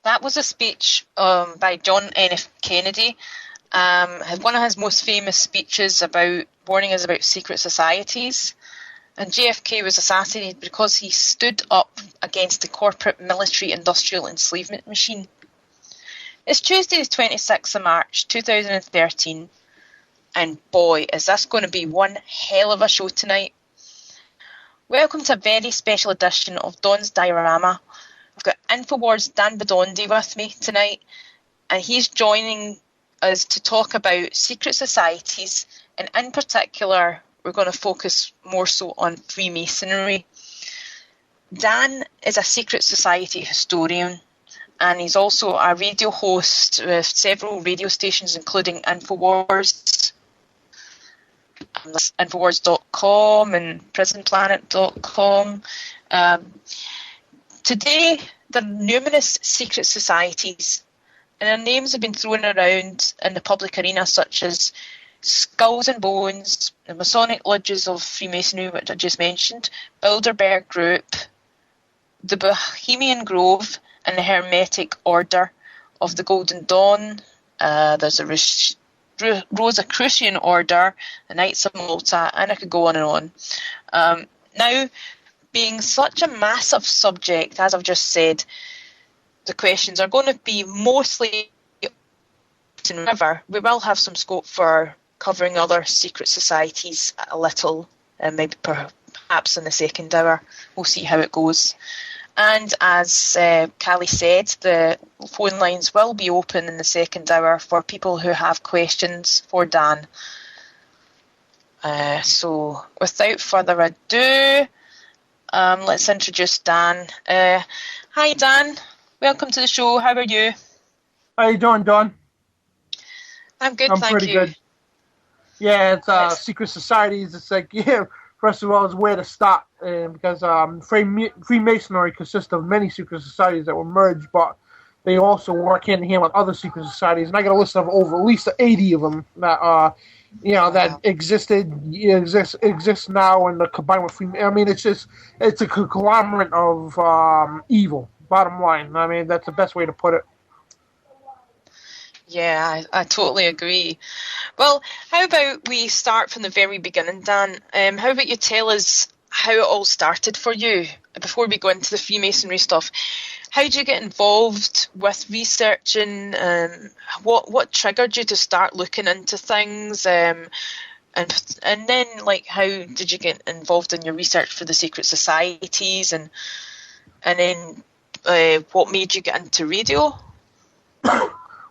That was a speech by John N.F. Kennedy. One of his most famous speeches about warning us about secret societies. And JFK was assassinated because he stood up against the corporate military industrial enslavement machine. It's Tuesday the 26th of March 2013, and boy, is this going to be one hell of a show tonight. Welcome to a very special edition of Don's Diorama. I've got Infowars Dan Bidondi with me tonight, and he's joining us to talk about secret societies, and in particular we're going to focus more so on Freemasonry. Dan is a secret society historian, and he's also a radio host with several radio stations including Infowars, Infowars.com and prisonplanet.com. Today, there are numerous secret societies, and their names have been thrown around in the public arena, such as Skulls and Bones, the Masonic Lodges of Freemasonry, which I just mentioned, Bilderberg Group, the Bohemian Grove, and the Hermetic Order of the Golden Dawn. There's a Rosicrucian Order, the Knights of Malta, and I could go on and on. Now, being such a massive subject, as I've just said, the questions are going to be mostly however, we will have some scope for covering other secret societies a little, and maybe perhaps in the second hour. We'll see how it goes. And as Callie said, the phone lines will be open in the second hour for people who have questions for Dan. So without further ado, let's introduce Dan. Hi Dan, welcome to the show. How are you? How you doing, Dawn? I'm good, I'm thank pretty you. good. Yeah, it's secret societies. It's like, yeah, first of all, it's where to start, because Freemasonry consists of many secret societies that were merged, but they also work hand in hand with other secret societies. And I got a list of over at least 80 of them that that exist now and combined with Freemasonry. I mean, it's a conglomerate of evil. Bottom line, I mean, that's the best way to put it. Yeah, I totally agree. Well, how about we start from the very beginning, Dan? How about you tell us how it all started for you before we go into the Freemasonry stuff? How did you get involved with researching? What triggered you to start looking into things? And then, like, how did you get involved in your research for the secret societies? And then what made you get into radio?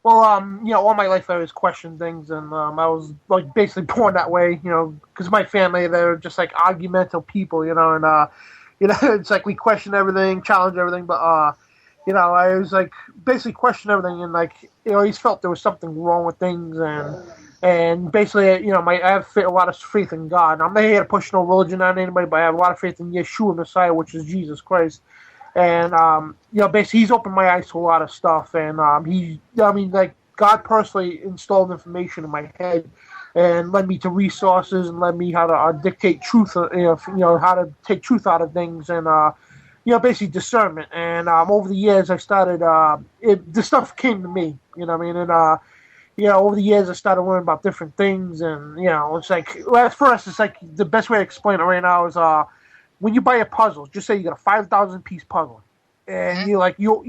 Well, all my life I was questioning things, and I was like basically born that way, because my family, they're just like argumentative people, and it's like we question everything, challenge everything, but I was like basically question everything, and like I always felt there was something wrong with things, and basically I have a lot of faith in God. I'm not here to push no religion on anybody, but I have a lot of faith in Yeshua Messiah, which is Jesus Christ. And, basically he's opened my eyes to a lot of stuff. And God personally installed information in my head and led me to resources and led me how to dictate truth, how to take truth out of things and, basically discernment. And over the years, I started, the stuff came to me, And, over the years, I started learning about different things. And, it's like, well, at first, it's like the best way to explain it right now is, when you buy a puzzle, just say you got a 5,000 piece puzzle, and you're like you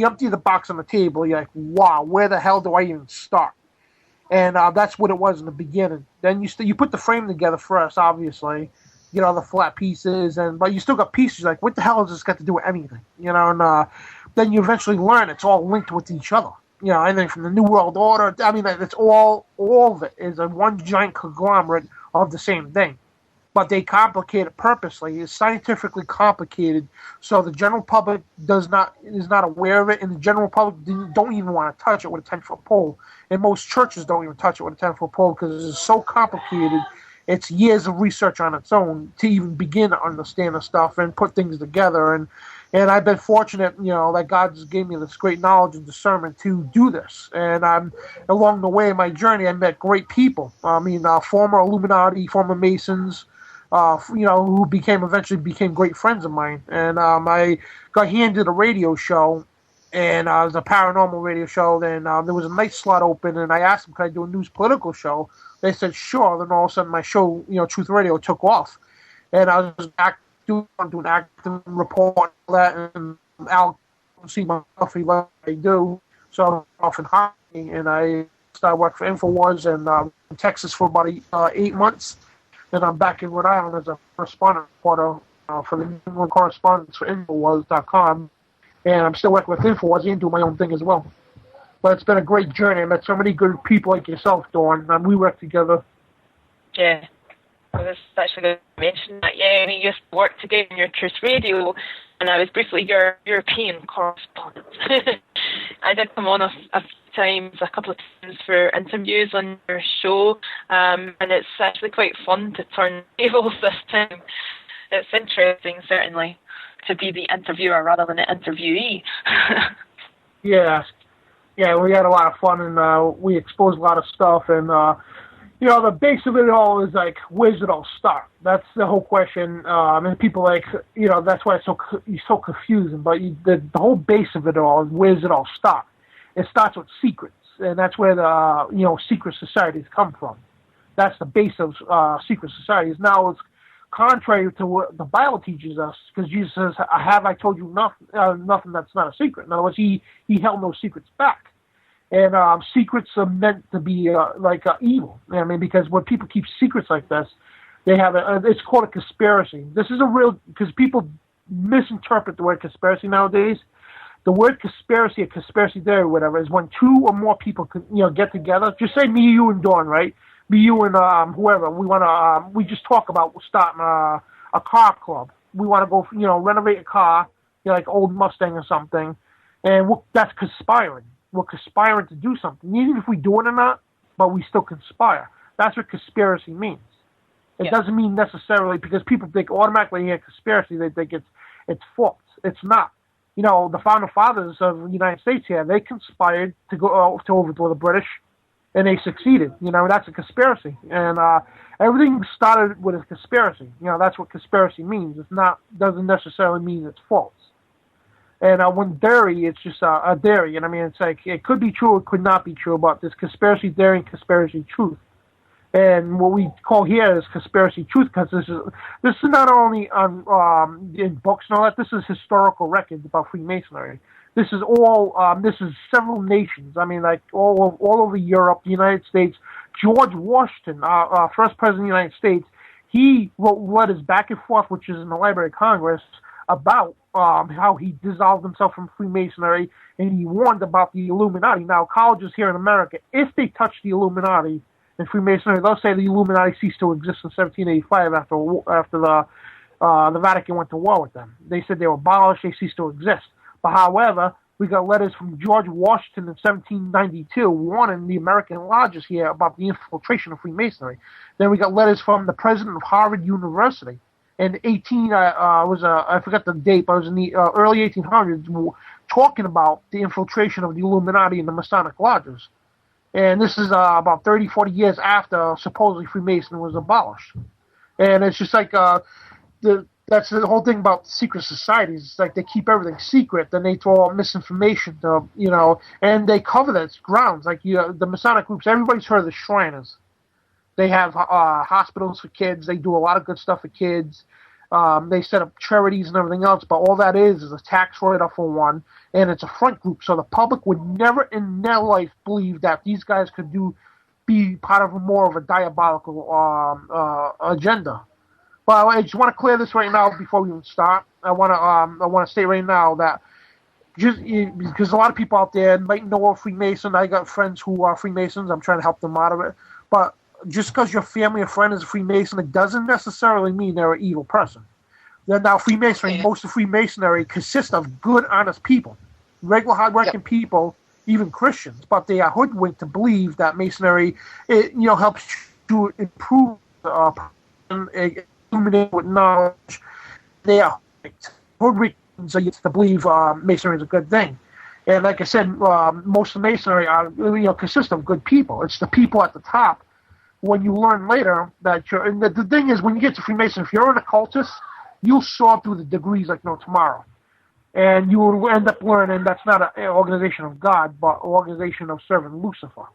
empty the box on the table. You're like, wow, where the hell do I even start? And that's what it was in the beginning. Then you put the frame together first, obviously, get all the flat pieces, but you still got pieces. Like, what the hell has this got to do with anything? And then you eventually learn it's all linked with each other. Anything from the New World Order. I mean, it's all of it is a one giant conglomerate of the same thing. But they complicate it purposely. It's scientifically complicated, so the general public is not aware of it, and the general public don't even want to touch it with a 10-foot pole. And most churches don't even touch it with a 10-foot pole because it's so complicated. It's years of research on its own to even begin to understand the stuff and put things together. And I've been fortunate, that God just gave me this great knowledge and discernment to do this. And along the way in my journey, I met great people. I mean, former Illuminati, former Masons, who eventually became great friends of mine. And I got handed a radio show, and it was a paranormal radio show. Then there was a night slot open, and I asked them, could I do a news political show? They said, sure. Then all of a sudden, my show, Truth Radio, took off. And I was doing active report and all that, and Al see my coffee like I do. So I'm off in hockey, and I started working for Infowars in Texas for about 8 months. Then I'm back in Rhode Island as a correspondent reporter for the New England correspondence for Infowars.com. And I'm still working with Infowars and doing my own thing as well. But it's been a great journey. I met so many good people like yourself, Dawn, and we work together. Yeah. I was actually going to mention that. Yeah, we used to work together in your Truth Radio, and I was briefly your European correspondent. I did come on a couple of times for interviews on your show, and it's actually quite fun to turn tables this time. It's interesting, certainly, to be the interviewer rather than the interviewee. Yeah, we had a lot of fun, and we exposed a lot of stuff, and the base of it all is like, where's it all start? That's the whole question. And people that's why it's so confusing. But the whole base of it all is, where's it all start? It starts with secrets, and that's where the secret societies come from. That's the base of secret societies. Now it's contrary to what the Bible teaches us, because Jesus says, "Have I told you nothing that's not a secret?" In other words, he held no secrets back. And secrets are meant to be evil. I mean, because when people keep secrets like this, they have it's called a conspiracy. This is because people misinterpret the word conspiracy nowadays. The word conspiracy, a conspiracy theory, whatever, is when two or more people get together. Just say me, you, and Dawn, right? Me, you, and whoever. We just talk about starting a car club. We want to go, renovate a car, like old Mustang or something, and that's conspiring. We're conspiring to do something, even if we do it or not, but we still conspire. That's what conspiracy means. It doesn't mean necessarily, because people think automatically hear conspiracy, they think it's false. It's not. The founding fathers of the United States here, they conspired to go to overthrow the British, and they succeeded. That's a conspiracy. And everything started with a conspiracy. That's what conspiracy means. Doesn't necessarily mean it's false. And when theory, it's just a theory. And I mean, it's like, it could be true, it could not be true, but there's conspiracy theory and conspiracy truth. And what we call here is conspiracy truth, because this is not only on in books and all that. This is historical records about Freemasonry. This is this is several nations. I mean, like all over Europe, the United States. George Washington, our first president of the United States, he wrote letters back and forth, which is in the Library of Congress, about how he dissolved himself from Freemasonry, and he warned about the Illuminati. Now, colleges here in America, if they touch the Illuminati and Freemasonry, they'll say the Illuminati ceased to exist in 1785 after the Vatican went to war with them. They said they were abolished, they ceased to exist. But however, we got letters from George Washington in 1792 warning the American lodges here about the infiltration of Freemasonry. Then we got letters from the president of Harvard University in I forgot the date, but it was in the early 1800s, talking about the infiltration of the Illuminati in the Masonic lodges. And this is about 30, 40 years after supposedly Freemasonry was abolished. And it's just like that's the whole thing about secret societies. It's like they keep everything secret, then they throw out misinformation and they cover those grounds. Like the Masonic groups, everybody's heard of the Shriners. They have hospitals for kids. They do a lot of good stuff for kids. They set up charities and everything else, but all that is a tax write-off for one, and it's a front group. So the public would never in their life believe that these guys could be part of more of a diabolical agenda. But I just want to clear this right now before we even start. I want to say right now that because a lot of people out there might know a Freemason. I got friends who are Freemasons. I'm trying to help them out of it, but just because your family or friend is a Freemason, it doesn't necessarily mean they're an evil person. Now, Freemasonry, most of Freemasonry consists of good, honest people, regular, hardworking people, even Christians, but they are hoodwinked to believe that Masonry, helps to improve illuminate with knowledge. They are hoodwinked to believe Masonry is a good thing. And like I said, most of Masonry consist of good people. It's the people at the top. When you learn later that the thing is, when you get to Freemason, if you're an occultist, you'll soar through the degrees like no tomorrow. And you will end up learning that's not an organization of God, but an organization of serving Lucifer.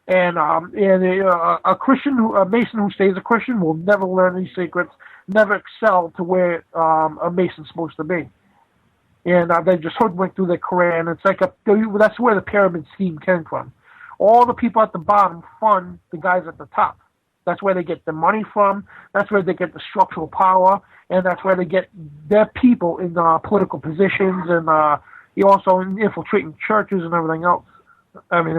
And a Christian, a Mason who stays a Christian, will never learn these secrets, never excel to where a Mason's supposed to be. And they just hoodwink through their career, and it's like that's where the pyramid scheme came from. All the people at the bottom fund the guys at the top. That's where they get the money from. That's where they get the structural power, and that's where they get their people in political positions, and also infiltrating churches and everything else. I mean,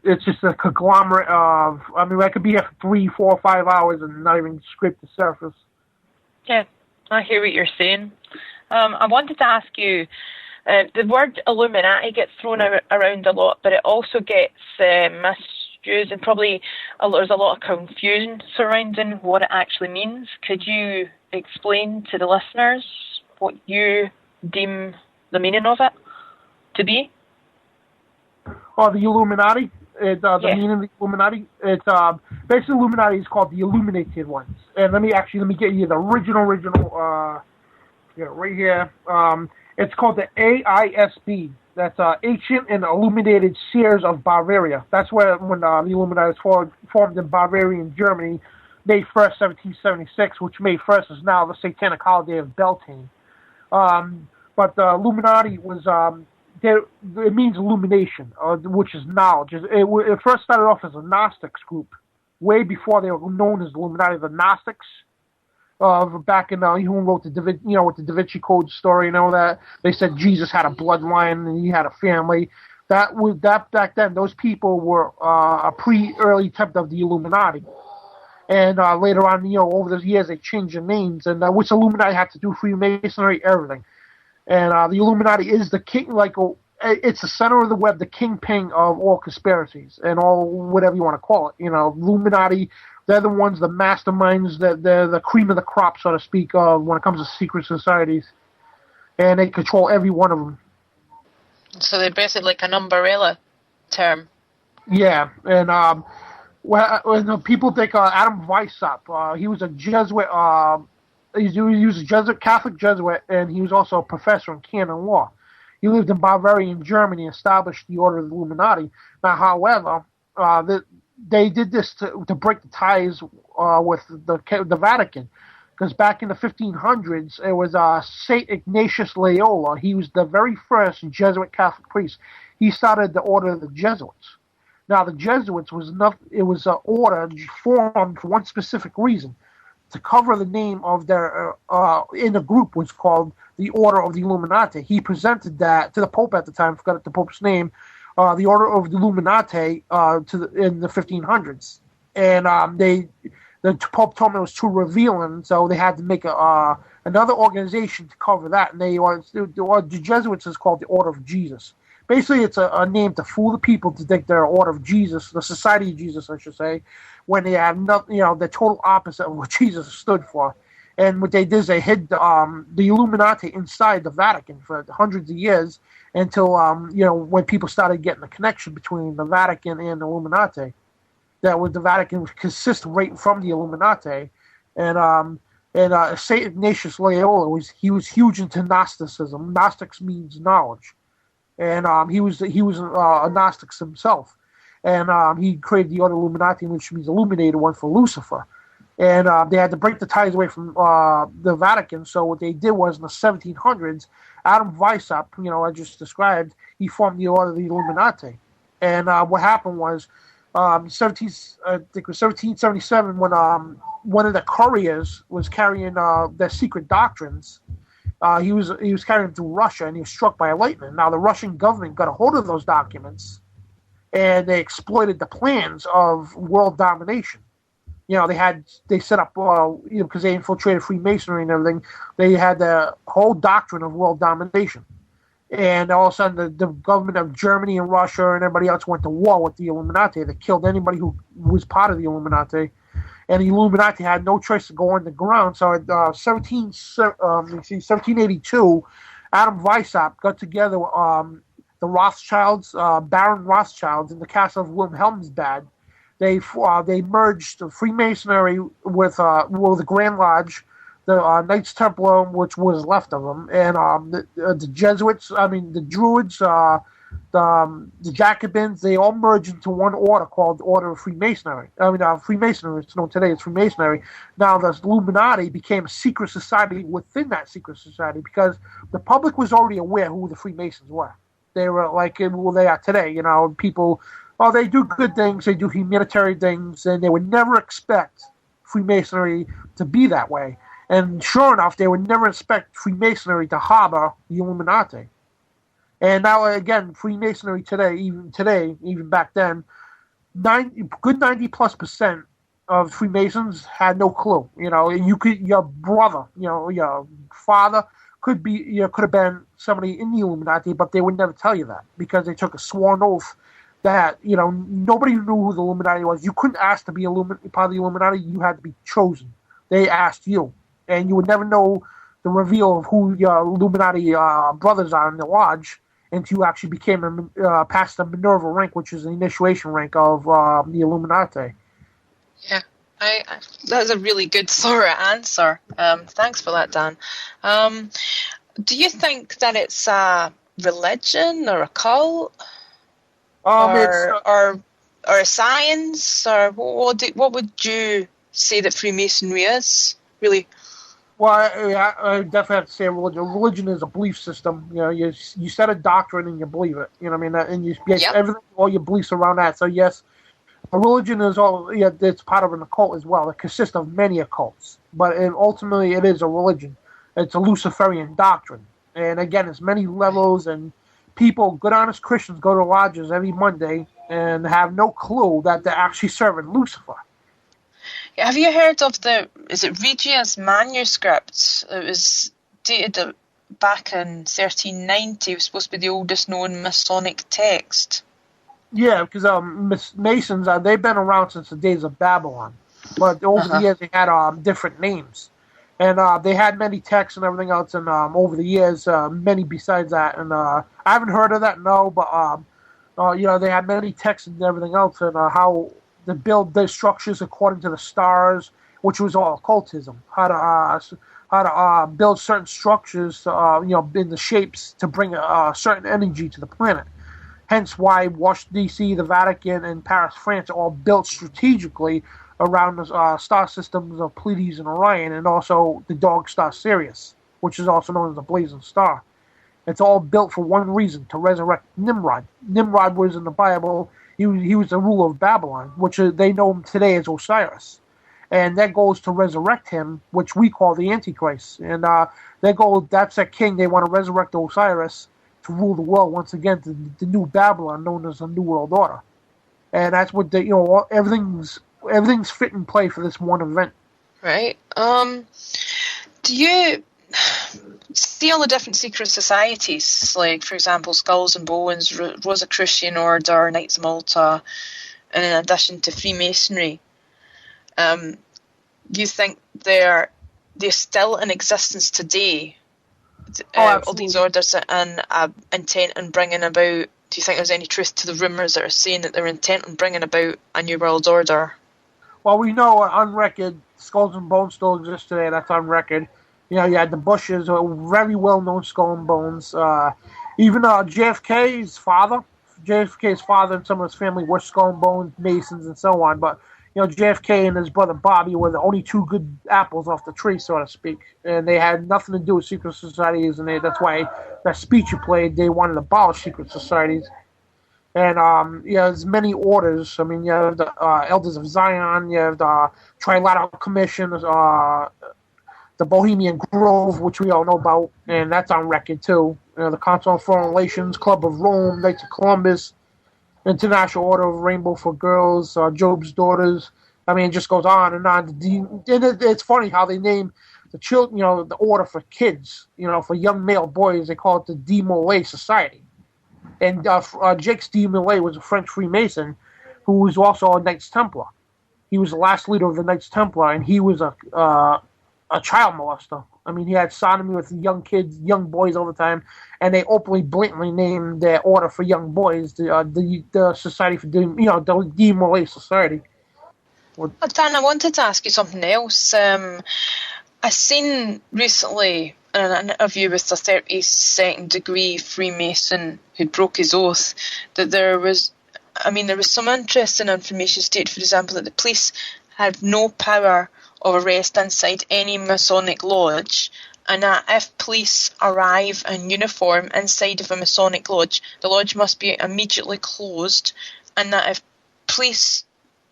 it's just a conglomerate of. I mean, I could be here for 3, 4, 5 hours and not even scrape the surface. Yeah, I hear what you're saying. I wanted to ask you, the word Illuminati gets thrown around a lot, but it also gets misused, and probably there's a lot of confusion surrounding what it actually means. Could you explain to the listeners what you deem the meaning of it to be? Oh, the Illuminati. The meaning of the Illuminati. It's basically Illuminati is called the Illuminated ones. And let me get you the original. Get it right here. It's called the AISB. That's Ancient and Illuminated Seers of Bavaria. That's when the Illuminati was formed in Bavaria, Germany, May 1st, 1776, which May 1st is now the Satanic holiday of Beltane. But the Illuminati was it means illumination, which is knowledge. It first started off as a Gnostics group, way before they were known as Illuminati. The Gnostics, back in who wrote with the Da Vinci Code story and all that. They said Jesus had a bloodline and he had a family. That back then. Those people were a early attempt of the Illuminati. And later on, over the years, they changed their names. And which Illuminati had to do Freemasonry, everything. And the Illuminati is the king, it's the center of the web, the kingpin of all conspiracies and all whatever you want to call it. Illuminati, they're the ones, the masterminds, they're the cream of the crop, so to speak, when it comes to secret societies. And they control every one of them. So they're basically like an umbrella term. Yeah, and when people think Adam Weishaupt, he was a Jesuit. He was a Jesuit, Catholic Jesuit, and he was also a professor in canon law. He lived in Bavaria, Germany, and established the Order of the Illuminati. Now, however, they did this to break the ties with the Vatican, because back in the 1500s, it was Saint Ignatius Loyola. He was the very first Jesuit Catholic priest. He started the Order of the Jesuits. Now, the Jesuits was an order formed for one specific reason. To cover the name of their in the group was called the Order of the Illuminati. He presented that to the Pope at the time. Forgot the Pope's name. The Order of the Illuminati in the 1500s, and the Pope told them it was too revealing, so they had to make another organization to cover that. And the Jesuits is called the Order of Jesus. Basically, it's a name to fool the people to think they're Order of Jesus, the Society of Jesus, I should say, when they have nothing, the total opposite of what Jesus stood for. And what they did is they hid the Illuminati inside the Vatican for hundreds of years until, when people started getting the connection between the Vatican and the Illuminati. That was the Vatican consists right from the Illuminati. And St. Ignatius Loyola was huge into Gnosticism. Gnostics means knowledge. And he was a Gnostic himself, and he created the Order Illuminati, which means illuminated one for Lucifer. And they had to break the ties away from the Vatican. So what they did was in the 1700s, Adam Weishaupt, I just described, he formed the Order of the Illuminati. And what happened was, I think it was 1777, when one of the couriers was carrying their secret doctrines. He was carrying through Russia, and he was struck by a lightning. Now, the Russian government got a hold of those documents, and they exploited the plans of world domination. They set up, because they infiltrated Freemasonry and everything, they had the whole doctrine of world domination. And all of a sudden, the government of Germany and Russia and everybody else went to war with the Illuminati. They killed anybody who was part of the Illuminati. And the Illuminati had no choice to go underground. So in 1782, Adam Weishaupt got together with the Rothschilds, Baron Rothschilds, in the castle of Wilhelmsbad. They merged Freemasonry with the Grand Lodge, the Knights Templar, which was left of them, and the Jesuits. I mean, the Druids, the Jacobins. They all merged into one order called the Order of Freemasonry. I mean, Freemasonry. It's known today as Freemasonry. Now, the Illuminati became a secret society within that secret society because the public was already aware who the Freemasons were. They were like well, they are today. You know, people. Oh, they do good things. They do humanitarian things, and they would never expect Freemasonry to be that way. And sure enough, they would never expect Freemasonry to harbor the Illuminati. And now, again, Freemasonry today, even back then, 90+% of Freemasons had no clue. You know, your brother, you know, your father could have been somebody in the Illuminati, but they would never tell you that because they took a sworn oath that, you know, nobody knew who the Illuminati was. You couldn't ask to be part of the Illuminati. You had to be chosen. They asked you. And you would never know the reveal of who your Illuminati brothers are in the lodge until you actually became past the Minerva rank, which is the initiation rank of the Illuminati. Yeah, that's a really good, thorough answer. Thanks for that, Dan. Do you think that it's a religion or a cult? Or a science? Or what would you say that Freemasonry is, really? Well, I definitely have to say religion. Religion is a belief system. You know, you set a doctrine and you believe it. You know what I mean? And you base everything, all your beliefs around that. So yes, a religion is it's part of an occult as well. It consists of many occults, but ultimately it is a religion. It's a Luciferian doctrine, and again, it's many levels. And people, good honest Christians, go to lodges every Monday and have no clue that they're actually serving Lucifer. Have you heard of is it Regius manuscript? It was dated back in 1390. It was supposed to be the oldest known Masonic text. Yeah, because Masons, they've been around since the days of Babylon. But over the years, they had different names. And they had many texts and everything else. And over the years, many besides that. And I haven't heard of that, no. But, you know, they had many texts and everything else. And how to build their structures according to the stars, which was all occultism. How to build certain structures, you know, in the shapes to bring a certain energy to the planet. Hence why Washington, D.C., the Vatican, and Paris, France are all built strategically around the star systems of Pleiades and Orion, and also the dog star Sirius, which is also known as the blazing star. It's all built for one reason, to resurrect Nimrod. Nimrod was in the Bible. He was the ruler of Babylon, which they know him today as Osiris. And that goes to resurrect him, which we call the Antichrist. And that's that king. They want to resurrect Osiris to rule the world once again, to the new Babylon, known as the New World Order. And that's what everything's fit in play for this one event. Right. Do you see all the different secret societies, like, for example, Skulls and Bones, Rosicrucian Order, Knights of Malta, and in addition to Freemasonry? Do you think they're still in existence today? All these orders and intent on bringing about. Do you think there's any truth to the rumours that are saying that they're intent on bringing about a new world order? Well, we know on record, Skulls and Bones still exist today. That's on record. You know, you had the Bushes, a very well-known Skull and Bones. Even JFK's father and some of his family were Skull and Bones Masons and so on. But, you know, JFK and his brother Bobby were the only two good apples off the tree, so to speak. And they had nothing to do with secret societies, and that's why that speech you played, they wanted to abolish secret societies. And, there's many orders. I mean, you have the Elders of Zion, you have the Trilateral Commission, the Bohemian Grove, which we all know about, and that's on record, too. You know, the Council on Foreign Relations, Club of Rome, Knights of Columbus, International Order of Rainbow for Girls, Job's Daughters. I mean, it just goes on and on. It's funny how they name the children, you know, the order for kids, you know, for young male boys. They call it the De Molay Society. And Jacques de Molay was a French Freemason who was also a Knights Templar. He was the last leader of the Knights Templar, and he was a child molester. I mean, he had sodomy with young kids, young boys all the time, and they openly, blatantly named their order for young boys the Society for the De Molay Society. Dan, I wanted to ask you something else. I seen recently in an interview with a 32nd degree Freemason who broke his oath that there was some interesting information stated, for example, that the police had no power of arrest inside any Masonic lodge, and that if police arrive in uniform inside of a Masonic lodge, the lodge must be immediately closed, and that if police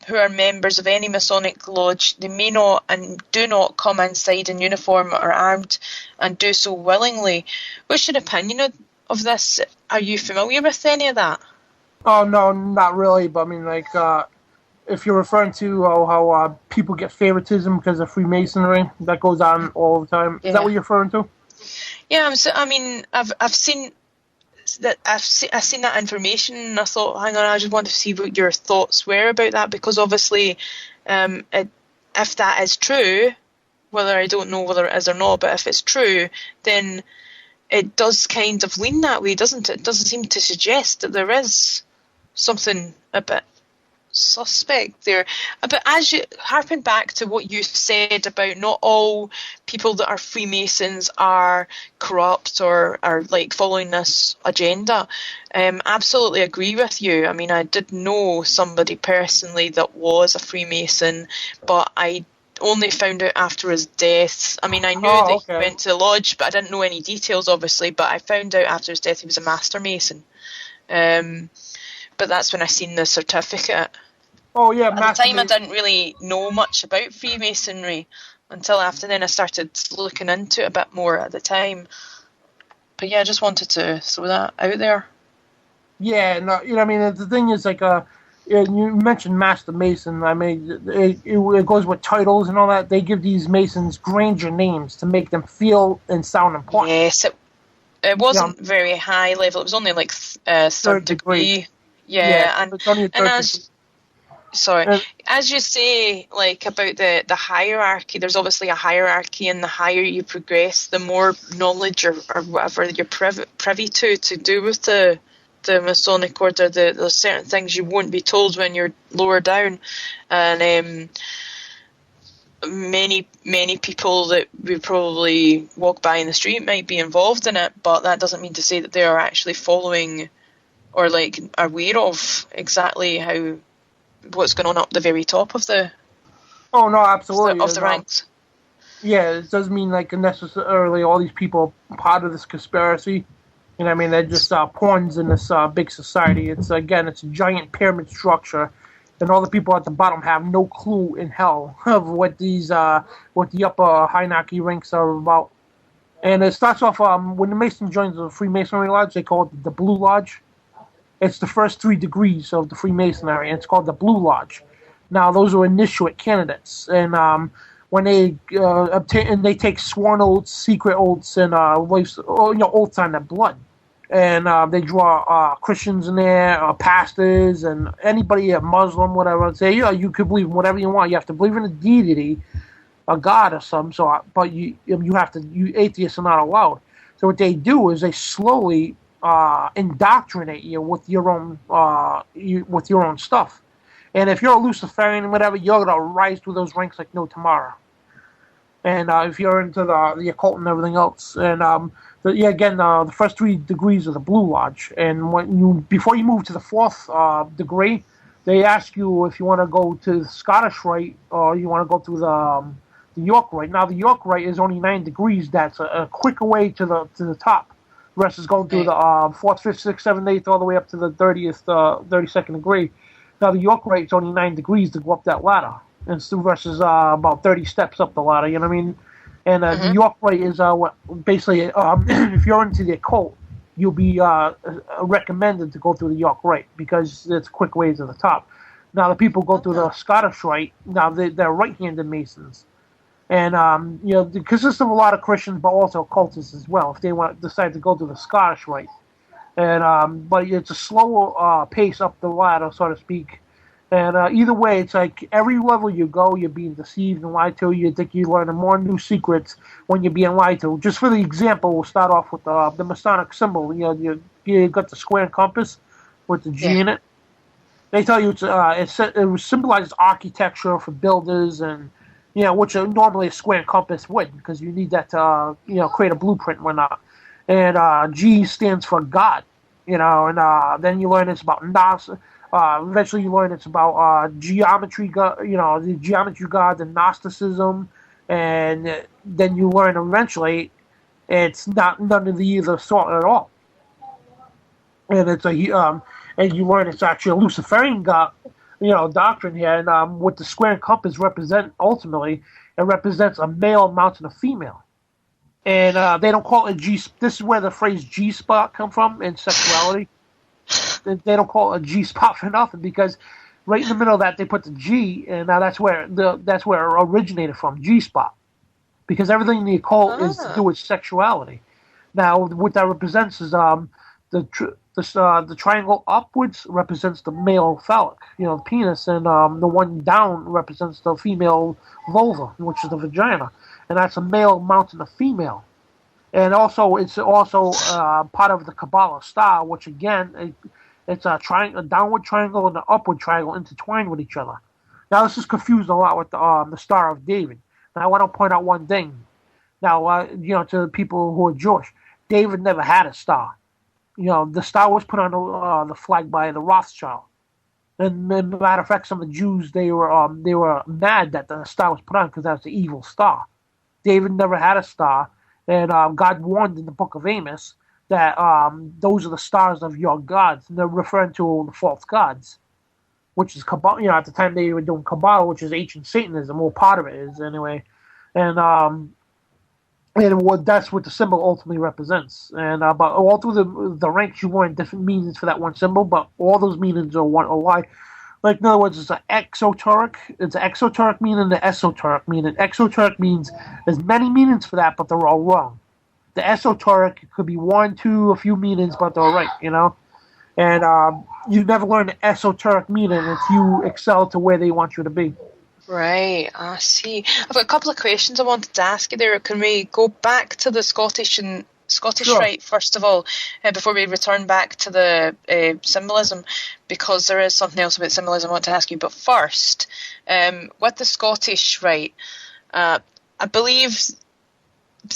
who are members of any Masonic lodge, they may not and do not come inside in uniform or armed and do so willingly. What's your opinion of this? Are you familiar with any of that? Oh, no, not really, but I mean, like, if you're referring to how people get favoritism because of Freemasonry, that goes on all the time. Is that what you're referring to? Yeah, I've seen that. I've seen that information, and I thought, hang on, I just want to see what your thoughts were about that, because obviously, if that is true, whether I don't know whether it is or not, but if it's true, then it does kind of lean that way, doesn't it? It doesn't seem to suggest that there is something a bit suspect there. But as you harping back to what you said about not all people that are Freemasons are corrupt or are like following this agenda, absolutely agree with you. I mean, I did know somebody personally that was a Freemason, but I only found out after his death. I mean, I knew that he went to the lodge, but I didn't know any details, obviously, but I found out after his death he was a Master Mason. But that's when I seen the certificate. Oh, yeah. At the time, I didn't really know much about Freemasonry until after then I started looking into it a bit more at the time. But yeah, I just wanted to throw that out there. Yeah, no, you know, I mean, the thing is, like, you mentioned Master Mason. I mean, it goes with titles and all that. They give these Masons Granger names to make them feel and sound important. Yes, it wasn't very high level. It was only like third degree. Yeah, and as you say, like about the hierarchy, there's obviously a hierarchy, and the higher you progress, the more knowledge or whatever you're privy to do with the Masonic order. There's certain things you won't be told when you're lower down, and many people that we probably walk by in the street might be involved in it, but that doesn't mean to say that they are actually following or like aware of exactly what's going on up the very top of the of the ranks. Yeah, it doesn't mean like necessarily all these people are part of this conspiracy. You know what I mean? They're just pawns in this big society. It's a giant pyramid structure, and all the people at the bottom have no clue in hell of what the upper hierarchy ranks are about. And it starts off when the Mason joins the Freemasonry Lodge, they call it the Blue Lodge. It's the first 3 degrees of the Freemasonry, and it's called the Blue Lodge. Now, those are initiate candidates, and when they they take sworn oaths, secret oaths, and oaths on their blood, and they draw Christians in there, pastors, and anybody, a Muslim, whatever, and say, you could believe in whatever you want. You have to believe in a deity, a god of some sort, but you atheists are not allowed. So what they do is they slowly indoctrinate you with your own stuff. And if you're a Luciferian and whatever, you're gonna rise through those ranks like no tomorrow. And if you're into the occult and everything else, and the first 3 degrees of the Blue Lodge, and before you move to the 4th degree, they ask you if you want to go to the Scottish Rite or you want to go through the York Rite. Now the York Rite is only 9 degrees. That's a quicker way to the top. The rest is going through the 4th, 5th, 6th, 7th, 8th, all the way up to the 32nd degree. Now, the York Rite is only 9 degrees to go up that ladder. And the rest is about 30 steps up the ladder, you know what I mean? And the York Rite is basically, if you're into the occult, you'll be recommended to go through the York Rite because it's quick way to the top. Now, the people go through the Scottish Rite. Now, they're right-handed Masons. And, it consists of a lot of Christians, but also occultists as well, if they decide to go to the Scottish Rite. And, but it's a slower pace up the ladder, so to speak. And either way, it's like every level you go, you're being deceived and lied to. You think you're learning more new secrets when you're being lied to. Just for the example, we'll start off with the Masonic symbol. You got the square and compass with the G in it. They tell you it symbolizes architecture for builders and which normally a square and compass would, because you need that to, create a blueprint and whatnot. And G stands for God, and then you learn it's about Gnos. Eventually you learn it's about geometry, the geometry God, the Gnosticism, and then you learn eventually it's not none of the either sort at all. And it's and you learn it's actually a Luciferian God, doctrine here, and what the square and compass represent ultimately, it represents a male mounting a female, and they don't call it G. This is where the phrase G spot come from in sexuality. They don't call it a G spot for nothing, because right in the middle of that they put the G, and now that's where it originated from, G spot, because everything in the occult is to do with sexuality. Now, what that represents is the triangle upwards represents the male phallic, the penis, and the one down represents the female vulva, which is the vagina, and that's a male mounting a female. And also, it's also part of the Kabbalah star, which again, it's a downward triangle and an upward triangle intertwined with each other. Now, this is confused a lot with the Star of David. Now, I want to point out one thing. Now, to the people who are Jewish, David never had a star. The star was put on the flag by the Rothschild. And as a matter of fact, some of the Jews, they were mad that the star was put on because that's the evil star. David never had a star, and God warned in the book of Amos that those are the stars of your gods, and they're referring to the false gods, which is Kabbalah. At the time they were doing Kabbalah, which is ancient Satanism, or part of it is anyway, and that's what the symbol ultimately represents. And but all through the ranks, you learn different meanings for that one symbol, but all those meanings are one or why. Like, in other words, it's an exoteric. It's an exoteric meaning and an esoteric meaning. Exoteric means there's many meanings for that, but they're all wrong. The esoteric could be one, two, a few meanings, but they're right, And you never learn the esoteric meaning if you excel to where they want you to be. Right, I see. I've got a couple of questions I wanted to ask you there. Can we go back to the Scottish Sure. Rite first of all, before we return back to the symbolism, because there is something else about symbolism I want to ask you. But first, with the Scottish Rite, I believe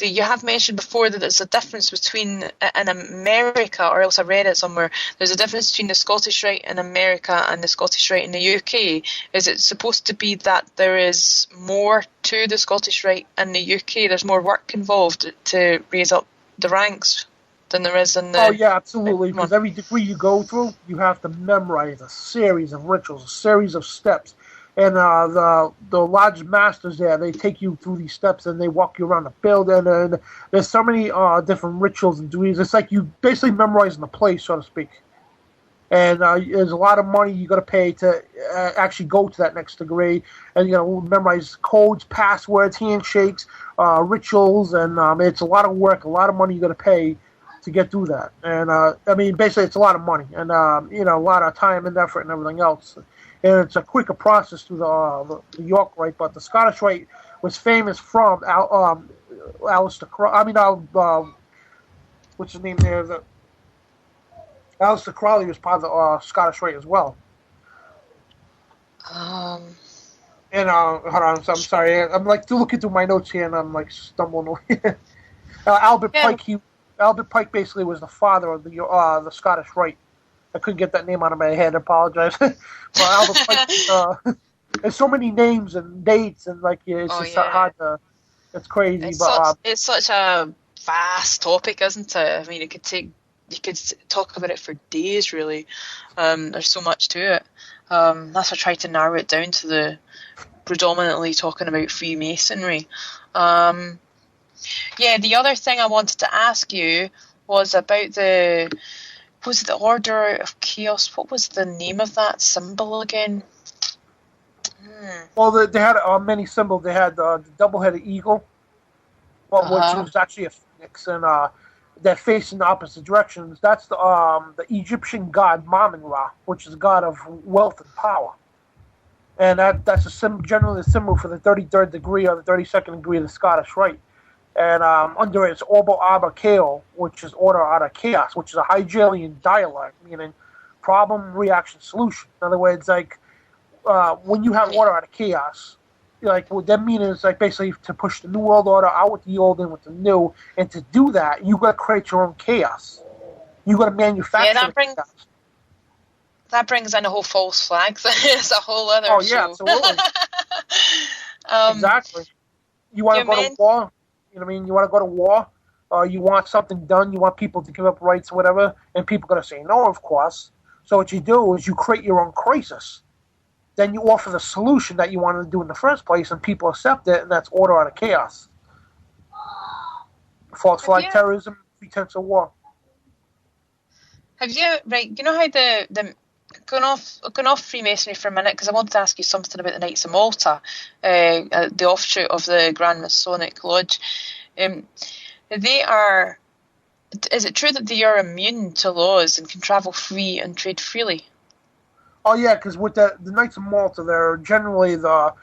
you have mentioned before that there's a difference between in America, or else I read it somewhere, there's a difference between the Scottish Rite in America and the Scottish Rite in the UK. Is it supposed to be that there is more to the Scottish Rite in the UK? There's more work involved to raise up the ranks than there is in the... Oh, yeah, absolutely, because every degree you go through, you have to memorize a series of rituals, a series of steps. And the lodge masters there, they take you through these steps and they walk you around the building. And there's so many different rituals and duties. It's like you basically memorizing the place, so to speak. And there's a lot of money you got to pay to actually go to that next degree. And memorize codes, passwords, handshakes, rituals, and it's a lot of work, a lot of money you got to pay to get through that. And basically, it's a lot of money and a lot of time and effort and everything else. And it's a quicker process through the York Rite, but the Scottish Rite was famous from Aleister Crowley. What's his name there? Aleister Crowley was part of the Scottish Rite as well. And hold on, I'm sorry. I'm looking through my notes here, and I'm stumbling away. Albert Pike basically was the father of the Scottish Rite. I couldn't get that name out of my head. I apologize. But Albert Pike, there's so many names and dates, and it's hard to. It's crazy, it's such a vast topic, isn't it? I mean, you could talk about it for days, really. There's so much to it. That's why I tried to narrow it down to the predominantly talking about Freemasonry. The other thing I wanted to ask you was about was it the Order of Chaos? What was the name of that symbol again? Well, they had many symbols. They had the double-headed eagle, which was actually a phoenix, and that faced in opposite directions. That's the Egyptian god Mamun-Ra, which is a god of wealth and power. And that's generally a symbol for the 33rd degree or the 32nd degree of the Scottish Rite. And under its Orbo Arbor Chaos, which is order out of chaos, which is a Hegelian dialect, meaning problem, reaction, solution. In other words, when you have order out of chaos, like what that means is like basically to push the new world order out with the old and with the new, and to do that, you got to create your own chaos. You got to manufacture chaos. That brings in a whole false flag thing. It's a whole other show. show. Absolutely. Exactly. You want to go to war? You know what I mean? You want to go to war? You want something done? You want people to give up rights or whatever? And people are going to say no, of course. So what you do is you create your own crisis. Then you offer the solution that you wanted to do in the first place, and people accept it, and that's order out of chaos. False flag terrorism, pretense of war. Have you, right, you know how the going off Freemasonry for a minute, because I wanted to ask you something about the Knights of Malta, the offshoot of the Grand Masonic Lodge. Is it true that they are immune to laws and can travel free and trade freely? Oh yeah, because with the Knights of Malta, they're generally the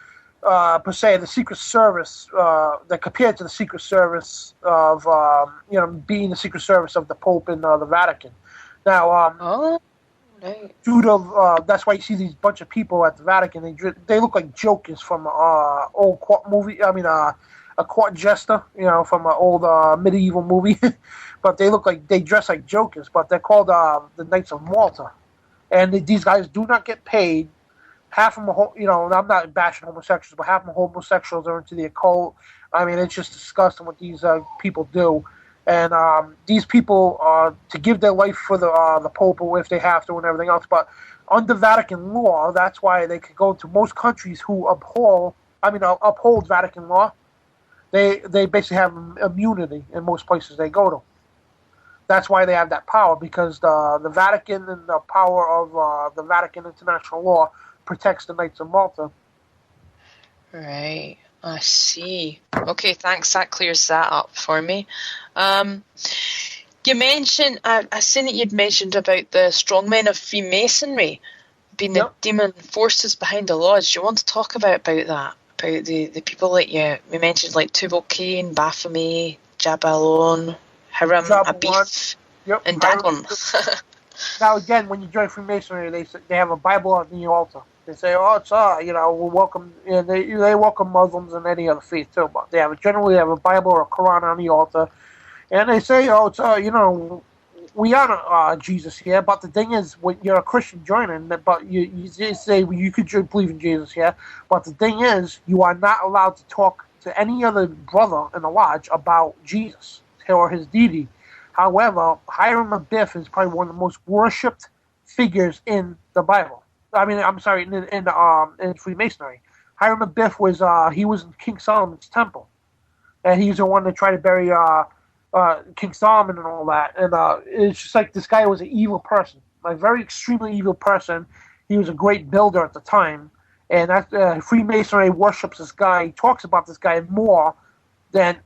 per se the Secret Service. They're compared to the Secret Service of being the Secret Service of the Pope and the Vatican. Now, due to that's why you see these bunch of people at the Vatican. They look like jokers from old court movie. I mean, a court jester, from an old medieval movie. But they dress like jokers. But they're called the Knights of Malta. And these guys do not get paid. Half of them, I'm not bashing homosexuals, but half of them homosexuals are into the occult. I mean, it's just disgusting what these people do. And these people, to give their life for the Pope if they have to and everything else. But under Vatican law, that's why they could go to most countries who uphold Vatican law. They basically have immunity in most places they go to. That's why they have that power, because the Vatican and the power of the Vatican international law protects the Knights of Malta. Right, I see. Okay, thanks. That clears that up for me. You mentioned, I seen that you'd mentioned about the strongmen of Freemasonry being the demon forces behind the lodge. Do you want to talk about that? About the people that we mentioned, like Tubal Cain, Baphomet, Jaballon, Hiram Abith, and Dagon. Now again, when you join Freemasonry, they have a Bible on the altar. They say, "Oh, it's we'll welcome." And they welcome Muslims and any other faith too. But they generally have a Bible or a Quran on the altar, and they say, "Oh, it's we honor Jesus here." But the thing is, when you're a Christian joining, but you say you could believe in Jesus here. But the thing is, you are not allowed to talk to any other brother in the lodge about Jesus or his deity. However, Hiram Abiff is probably one of the most worshipped figures in the Bible. I mean, I'm sorry, in Freemasonry. Hiram Abiff was in King Solomon's temple, and he's the one that tried to bury King Solomon and all that. And it's just like this guy was an evil person, a very extremely evil person. He was a great builder at the time, and that Freemasonry worships this guy. He talks about this guy more than.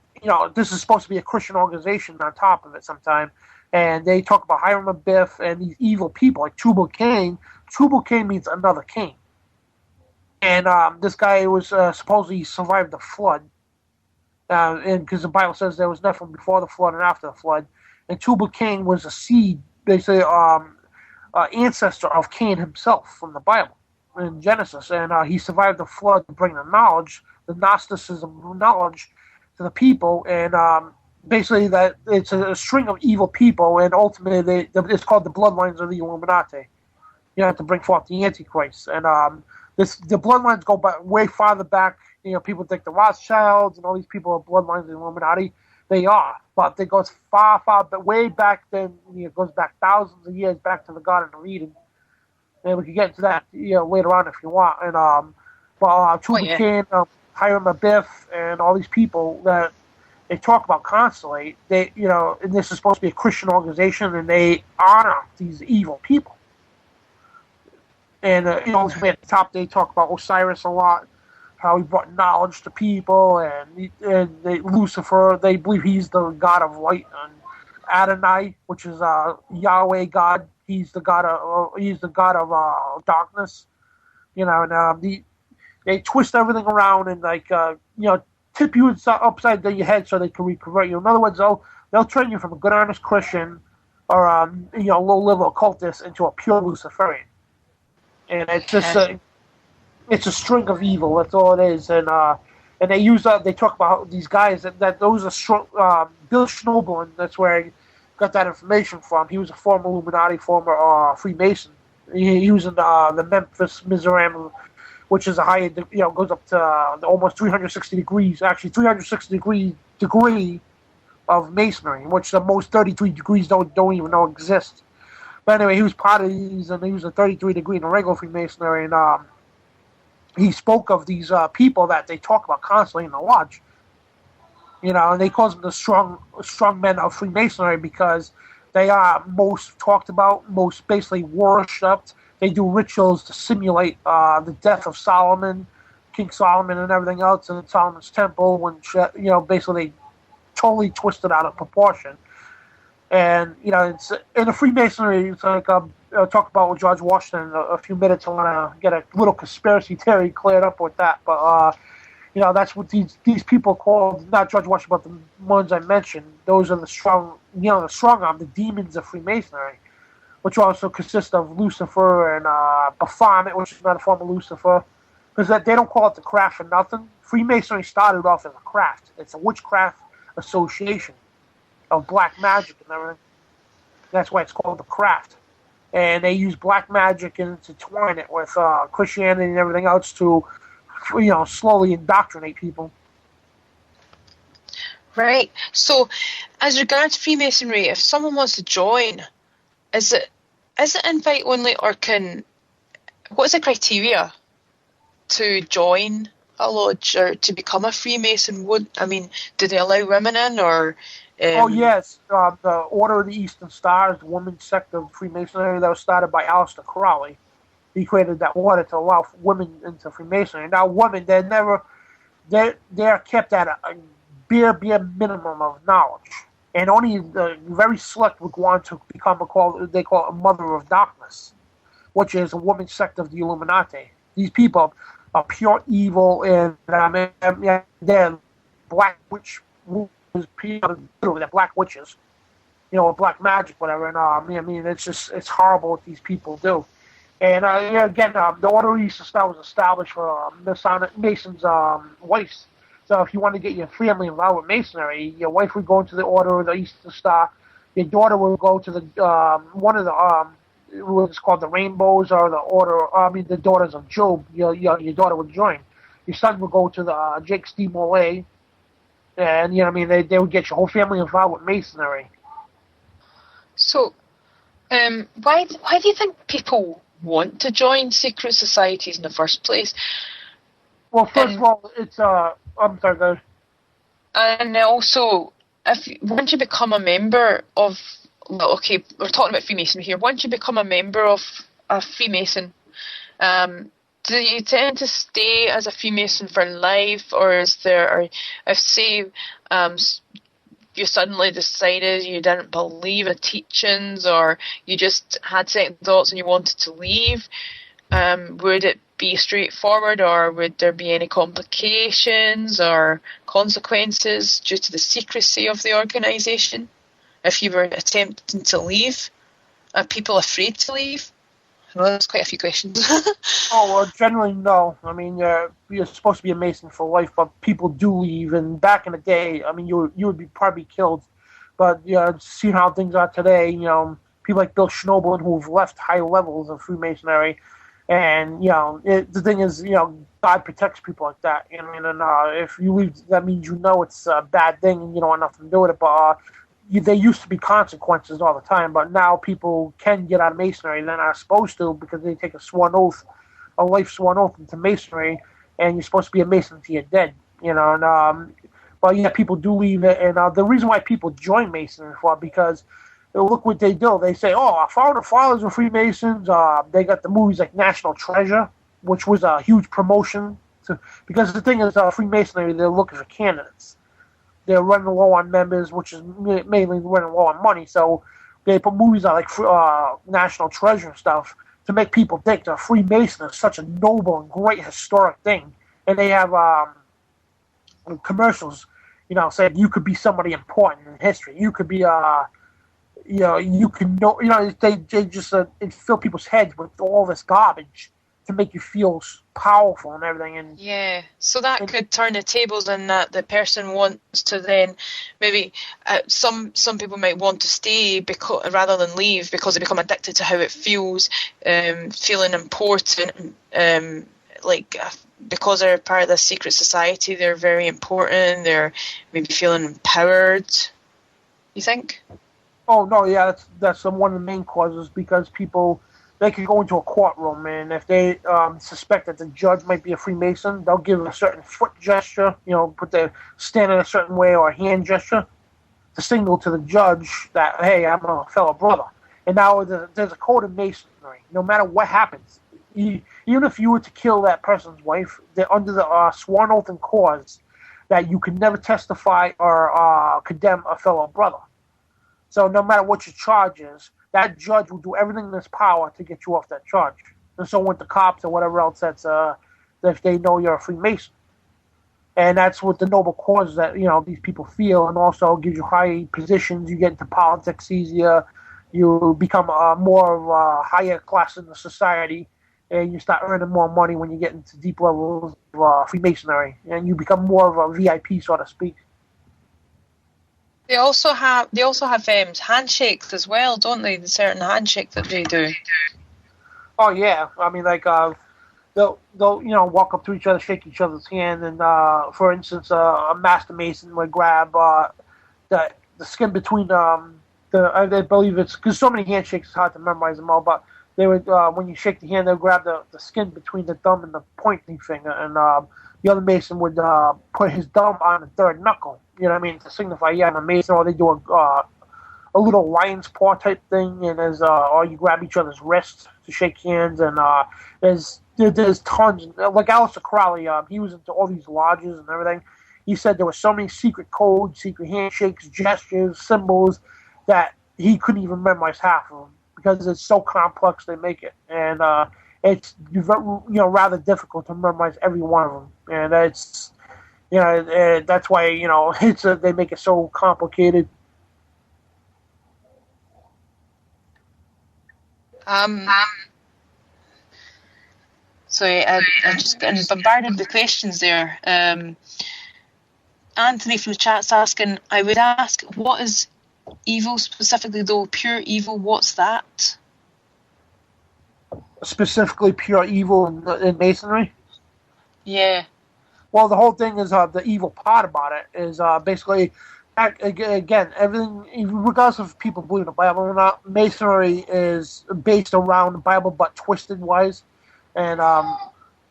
This is supposed to be a Christian organization on top of it sometime. And they talk about Hiram Abiff and these evil people like Tubal Cain. Tubal Cain means another king. And this guy was supposedly survived the flood. And because the Bible says there was nothing before the flood and after the flood. And Tubal Cain was a seed, basically ancestor of Cain himself from the Bible in Genesis. And he survived the flood to bring the knowledge, the Gnosticism knowledge, to the people, and basically that it's a string of evil people, and ultimately it's called the bloodlines of the Illuminati. To bring forth the Antichrist, and the bloodlines go way farther back. People think the Rothschilds and all these people are bloodlines of the Illuminati. They are, but it goes far, way back. Then it goes back thousands of years back to the Garden of Eden, and we can get into that later on if you want. And Tubal Cain, Hiram Abiff, and all these people that they talk about constantly, and this is supposed to be a Christian organization, and they honor these evil people. And at the top, they talk about Osiris a lot, how he brought knowledge to people, and Lucifer, they believe he's the god of light, and Adonai, which is Yahweh God, he's the god of darkness, and they twist everything around and tip you upside your head so they can reconvert you. In other words, they'll turn you from a good, honest Christian or low-level occultist into a pure Luciferian. And it's just It's a string of evil. That's all it is. And they talk about these guys that those are strong. Bill Schnoebelen. That's where I got that information from. He was a former Illuminati, former Freemason. He was in the Memphis Mizraim, which is a higher, goes up to almost 360 degrees. Actually, 360 degree of masonry, which the most 33 degrees don't even know exist. But anyway, he was part of these, and he was a 33 degree in the regular Freemasonry, and he spoke of these people that they talk about constantly in the lodge. And they call them the strong men of Freemasonry because they are most talked about, most basically worshipped. They do rituals to simulate the death of Solomon, King Solomon, and everything else in Solomon's temple. When basically they totally twisted out of proportion. And it's in the Freemasonry. It's like I'll talk about with George Washington in a few minutes. I want to get a little conspiracy theory cleared up with that, but that's what these people called, not George Washington, but the ones I mentioned. Those are the strong arm, the demons of Freemasonry, which also consist of Lucifer and Baphomet, which is not a form of Lucifer, because they don't call it the craft for nothing. Freemasonry started off as a craft. It's a witchcraft association of black magic and everything. That's why it's called the craft. And they use black magic and intertwine it with Christianity and everything else to, slowly indoctrinate people. Right. So, as regards Freemasonry, if someone wants to join, is it invite only, or what is the criteria to join a lodge or to become a Freemason? Do they allow women in, or? Oh yes, the Order of the Eastern Star is the women's sect of Freemasonry that was started by Aleister Crowley. He created that order to allow women into Freemasonry. Now, women, they're kept at a bare minimum of knowledge, and only the very select would want to become they call it a Mother of Darkness, which is a women's sect of the Illuminati. These people are pure evil, and they're black witch. They're black witches, black magic, whatever. And it's horrible what these people do. And again, the Order of Eastern Star was established for Mason's wives. So if you want to get your family involved with Masonry, your wife would go into the Order of the Eastern Star. Your daughter would go to the one of the what's called the Rainbows, or the Order. The Daughters of Job. Your daughter would join. Your son would go to the Jake Steve Molay. And they would get your whole family involved with Masonry. So, why do you think people want to join secret societies in the first place? Well, first of all, it's I'm sorry, go ahead. And also, once you become a member of, we're talking about Freemasonry here. Once you become a member of a Freemason, do you tend to stay as a Freemason for life, or if say you suddenly decided you didn't believe in teachings, or you just had second thoughts and you wanted to leave, would it be straightforward, or would there be any complications or consequences due to the secrecy of the organisation if you were attempting to leave? Are people afraid to leave? Well, that's quite a few questions. Generally, no. You're supposed to be a Mason for life, but people do leave. And back in the day, you would be probably killed. But seeing how things are today, people like Bill Schnoebelen who've left high levels of Freemasonry, and the thing is, God protects people like that. And if you leave, that means it's a bad thing, and you don't want nothing to do with it. But there used to be consequences all the time, but now people can get out of Masonry. They're not supposed to, because they take a life sworn oath into Masonry, and you're supposed to be a Mason until you're dead. But people do leave it, and the reason why people join Masonry because look what they do. They say, our fathers were Freemasons. They got the movies like National Treasure, which was a huge promotion. Because the thing is, Freemasonry, they're looking for candidates. They're running low on members, which is mainly running low on money. So they put movies out like National Treasure and stuff to make people think that Freemason is such a noble and great historic thing. And they have commercials, saying you could be somebody important in history. You could be, they just fill people's heads with all this garbage. to make you feel powerful and everything. And yeah, so that could turn the tables in that the person wants to then maybe some people might want to stay because rather than leave because they become addicted to how it feels, feeling important, because they're part of this secret society, they're very important. They're maybe feeling empowered. You think? Oh no, yeah, that's one of the main causes, because people, they can go into a courtroom, and if they suspect that the judge might be a Freemason, they'll give a certain foot gesture, put their stand in a certain way, or a hand gesture to signal to the judge that, hey, I'm a fellow brother. And now there's a code of Masonry. No matter what happens, even if you were to kill that person's wife, they're under the sworn oath and cause that you can never testify or condemn a fellow brother. So no matter what your charge is, that judge will do everything in his power to get you off that charge. And so with the cops or whatever else, that's if they know you're a Freemason. And that's what the noble cause that these people feel, and also gives you high positions. You get into politics easier. You become more of a higher class in the society, and you start earning more money when you get into deep levels of Freemasonry, and you become more of a VIP, so to speak. They also have handshakes as well, don't they? The certain handshake that they do. Oh yeah, I mean, like they'll walk up to each other, shake each other's hand, and for instance, a Master Mason would grab the skin between I believe it's because so many handshakes, it's hard to memorize them all, but they would when you shake the hand, they'll grab the skin between the thumb and the pointing finger, and the other Mason would put his thumb on the third knuckle. You know what I mean? To signify, yeah, I'm a Mason. Or they do a little lion's paw type thing, and or you grab each other's wrists to shake hands, and there's tons. Like Aleister Crowley, he was into all these lodges and everything. He said there were so many secret codes, secret handshakes, gestures, symbols that he couldn't even memorize half of them because it's so complex they make it, and it's rather difficult to memorize every one of them, and it's. That's why they make it so complicated. Sorry, I'm just getting bombarded with questions there. Anthony from the chat's asking, I would ask, what is evil specifically, though? Pure evil, what's that? Specifically, pure evil in Masonry? Yeah. Well, the whole thing is the evil part about it is basically, again, everything, regardless of people believe in the Bible or not, Masonry is based around the Bible but twisted wise. And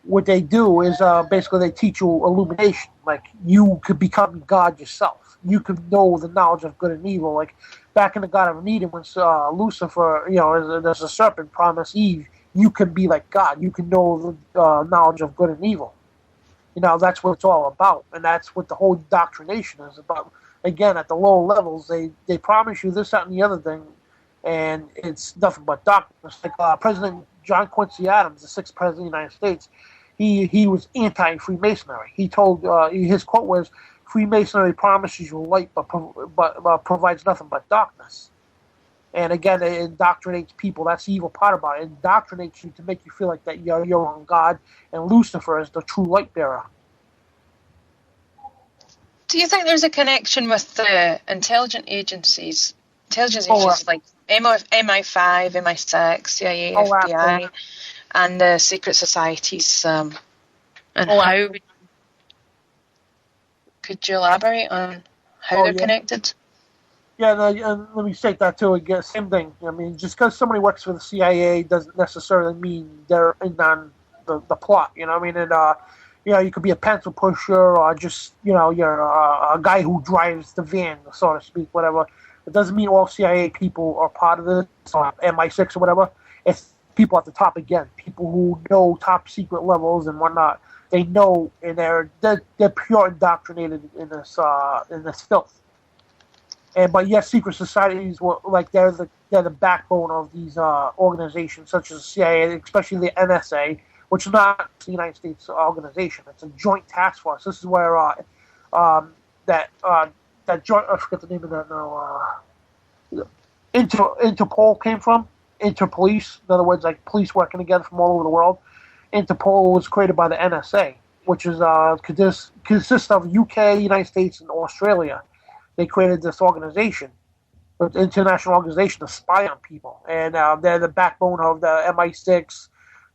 what they do is basically they teach you illumination. Like, you could become God yourself. You could know the knowledge of good and evil. Like, back in the Garden of Eden, when Lucifer, there's a serpent promised Eve, you can be like God. You can know the knowledge of good and evil. That's what it's all about, and that's what the whole indoctrination is about. Again, at the lower levels, they promise you this, that, and the other thing, and it's nothing but darkness. Like President John Quincy Adams, the 6th president of the United States, he was anti-Freemasonry. He told his quote was, "Freemasonry promises you light, but provides nothing but darkness." And again, it indoctrinates people. That's the evil part about it. It indoctrinates you to make you feel like that you're your own God, and Lucifer is the true light bearer. Do you think there's a connection with the intelligence agencies like MI5, MI6, CIA, FBI, absolutely. And the secret societies? And how could you elaborate on how they're connected? Yeah, and let me state that too. Again, same thing. I mean, just because somebody works for the CIA doesn't necessarily mean they're in on the plot. You know what I mean? And you could be a pencil pusher, or just you're a guy who drives the van, so to speak. Whatever. It doesn't mean all CIA people are part of this, or MI6 or whatever. It's people at the top again, people who know top secret levels and whatnot. They know, and they're pure indoctrinated in this filth. But yes, secret societies they're the backbone of these organizations, such as the CIA, especially the NSA, which is not the United States organization. It's a joint task force. This is where that joint, I forget the name of that now. Interpol came from. Interpolice, in other words, like police working together from all over the world. Interpol was created by the NSA, which is consists of UK, United States, and Australia. They created this organization, an international organization to spy on people, and they're the backbone of the MI6,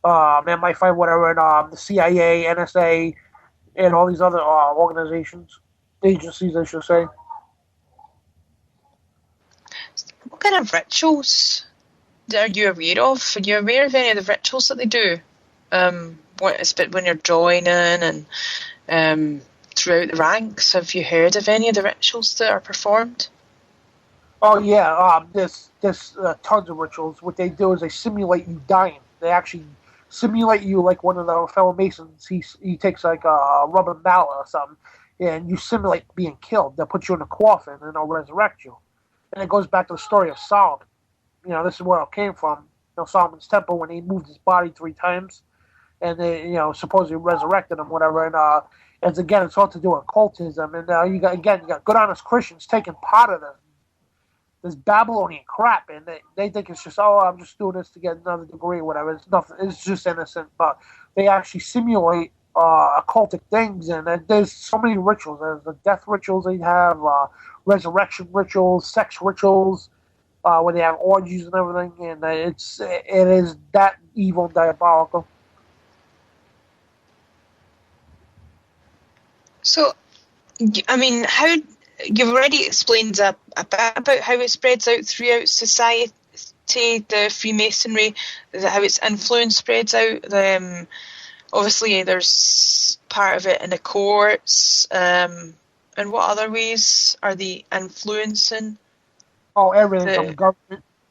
MI5, whatever, and the CIA, NSA, and all these other organizations, agencies, I should say. What kind of rituals are you aware of? Are you aware of any of the rituals that they do? When you're joining and throughout the ranks, have you heard of any of the rituals that are performed? Oh yeah, there's tons of rituals. What they do is they simulate you dying. They actually simulate you like one of their fellow Masons. He takes like a rubber mallet or something, and you simulate being killed. They'll put you in a coffin and they'll resurrect you. And it goes back to the story of Solomon. You know, this is where it came from. You know, Solomon's temple, when he moved his body 3 times, and they, you know, supposedly resurrected him, whatever. And again, it's all to do with occultism. And you got good, honest Christians taking part of this Babylonian crap, and they think it's just, I'm just doing this to get another degree or whatever. It's nothing. It's just innocent, but they actually simulate occultic things, and there's so many rituals. There's the death rituals they have, resurrection rituals, sex rituals, where they have orgies and everything, and it is that evil and diabolical. So, I mean, how you've already explained a bit about how it spreads out throughout society, the Freemasonry, how its influence spreads out. Obviously, there's part of it in the courts. And what other ways are they influencing? Oh, everything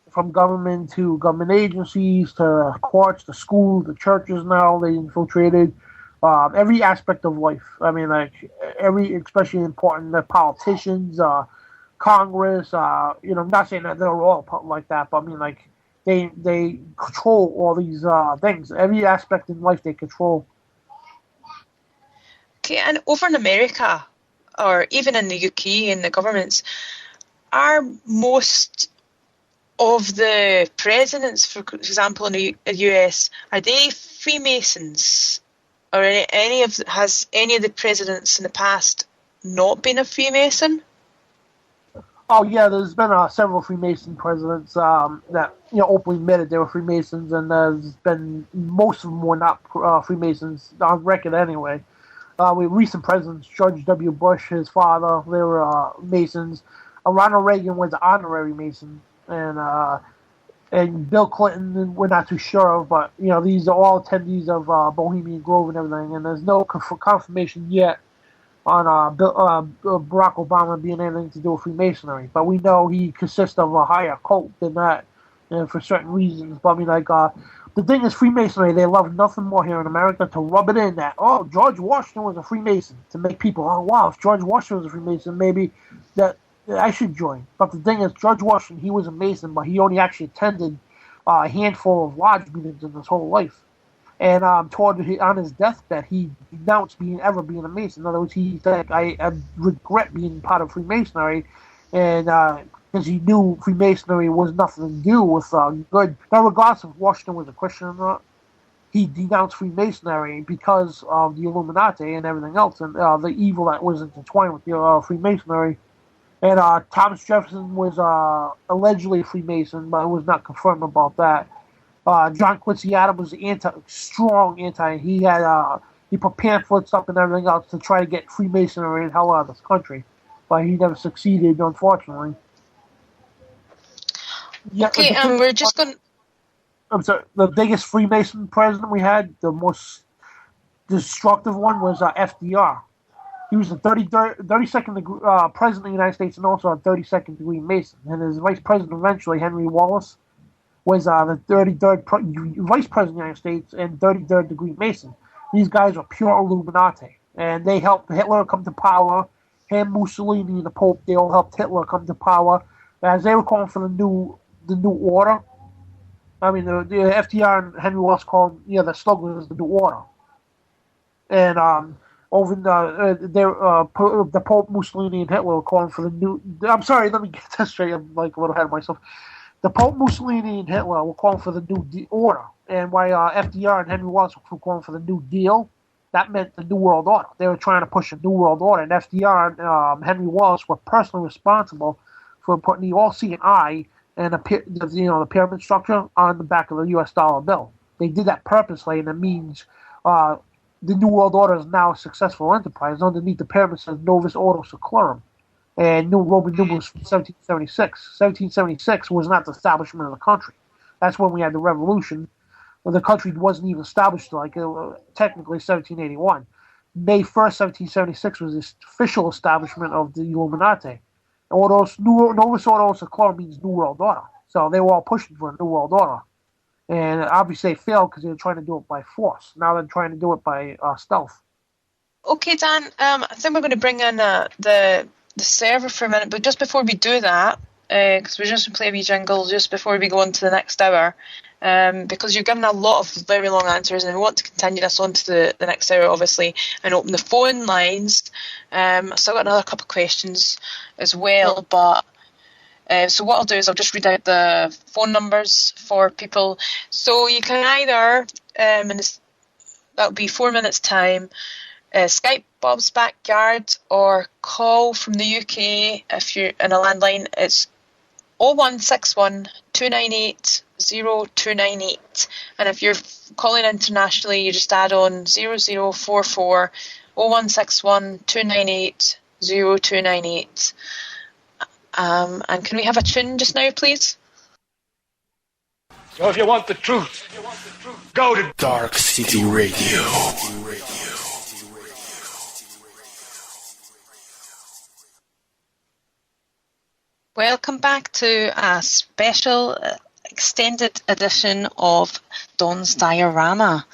from government to government agencies to courts to schools to churches. Now they infiltrated every aspect of life. I mean, like especially important, the politicians, Congress. You know, I'm not saying that they're all like that, but I mean, like they control all these things. Every aspect in life they control. Okay, and over in America, or even in the UK and the governments, are most of the presidents, for example, in the US, are they Freemasons? Or has any of the presidents in the past not been a Freemason? Oh yeah, there's been several Freemason presidents that openly admitted they were Freemasons, and there's been most of them were not Freemasons on record anyway. With recent presidents, George W. Bush, his father, they were Masons. Ronald Reagan was an honorary Mason, and Bill Clinton, we're not too sure of, but these are all attendees of Bohemian Grove and everything, and there's no confirmation yet on Barack Obama being anything to do with Freemasonry. But we know he consists of a higher cult than that, for certain reasons. But I mean, like, the thing is, Freemasonry, they love nothing more here in America to rub it in that, George Washington was a Freemason, to make people, wow, if George Washington was a Freemason, maybe that I should join. But the thing is, George Washington, he was a Mason, but he only actually attended a handful of lodge meetings in his whole life. And on his deathbed, he denounced being a Mason. In other words, he said, I regret being part of Freemasonry, and because he knew Freemasonry was nothing to do with good. Now, regardless if Washington was a Christian or not, he denounced Freemasonry because of the Illuminati and everything else, and the evil that was intertwined with the Freemasonry. And Thomas Jefferson was allegedly a Freemason, but it was not confirmed about that. John Quincy Adams was strong anti. He had he put pamphlets up and everything else to try to get Freemasonry the hell out of this country, but he never succeeded, unfortunately. Okay, we're just going. I'm sorry. The biggest Freemason president we had, the most destructive one, was FDR. He was the 32nd degree, president of the United States, and also a 32nd degree Mason. And his vice president eventually, Henry Wallace, was the 33rd vice president of the United States and 33rd degree Mason. These guys were pure Illuminati, and they helped Hitler come to power. Him, Mussolini, and the Pope, they all helped Hitler come to power, as they were calling for the new order. I mean, the FDR and Henry Wallace called, the slogan was the new order. And over the Pope, Mussolini, and Hitler were calling for the new. I'm sorry, let me get that straight. I'm like a little ahead of myself. The Pope, Mussolini, and Hitler were calling for the new order, and why FDR and Henry Wallace were going for the New Deal. That meant the New World Order. They were trying to push a New World Order, and FDR and Henry Wallace were personally responsible for putting the all-seeing eye and the pyramid structure on the back of the U.S. dollar bill. They did that purposely, and it means the New World Order is now a successful enterprise. Underneath the pyramid says Novus Ordo Seclorum, and New Roman numerals from 1776. 1776 was not the establishment of the country. That's when we had the revolution. Well, the country wasn't even established technically 1781. May 1st, 1776 was the official establishment of the Illuminati. Novus Ordo Seclorum means New World Order. So they were all pushing for a New World Order. And obviously they failed because they were trying to do it by force. Now they're trying to do it by stealth. Okay, Dan, I think we're going to bring in the server for a minute, but just before we do that, because we're just going to play a wee jingle just before we go on to the next hour, because you've given a lot of very long answers, and we want to continue this on to the next hour, obviously, and open the phone lines. I've still got another couple of questions as well, but so what I'll do is I'll just read out the phone numbers for people. So you can either, that'll be 4 minutes time, Skype Bob's Backyard, or call from the UK if you're in a landline. It's 0161 298 0298, and if you're calling internationally, you just add on 0044 0161 298 0298. And can we have a tune just now, please? So if you want the truth, go to Darkcity Radio. Welcome back to a special extended edition of Don's Diorama.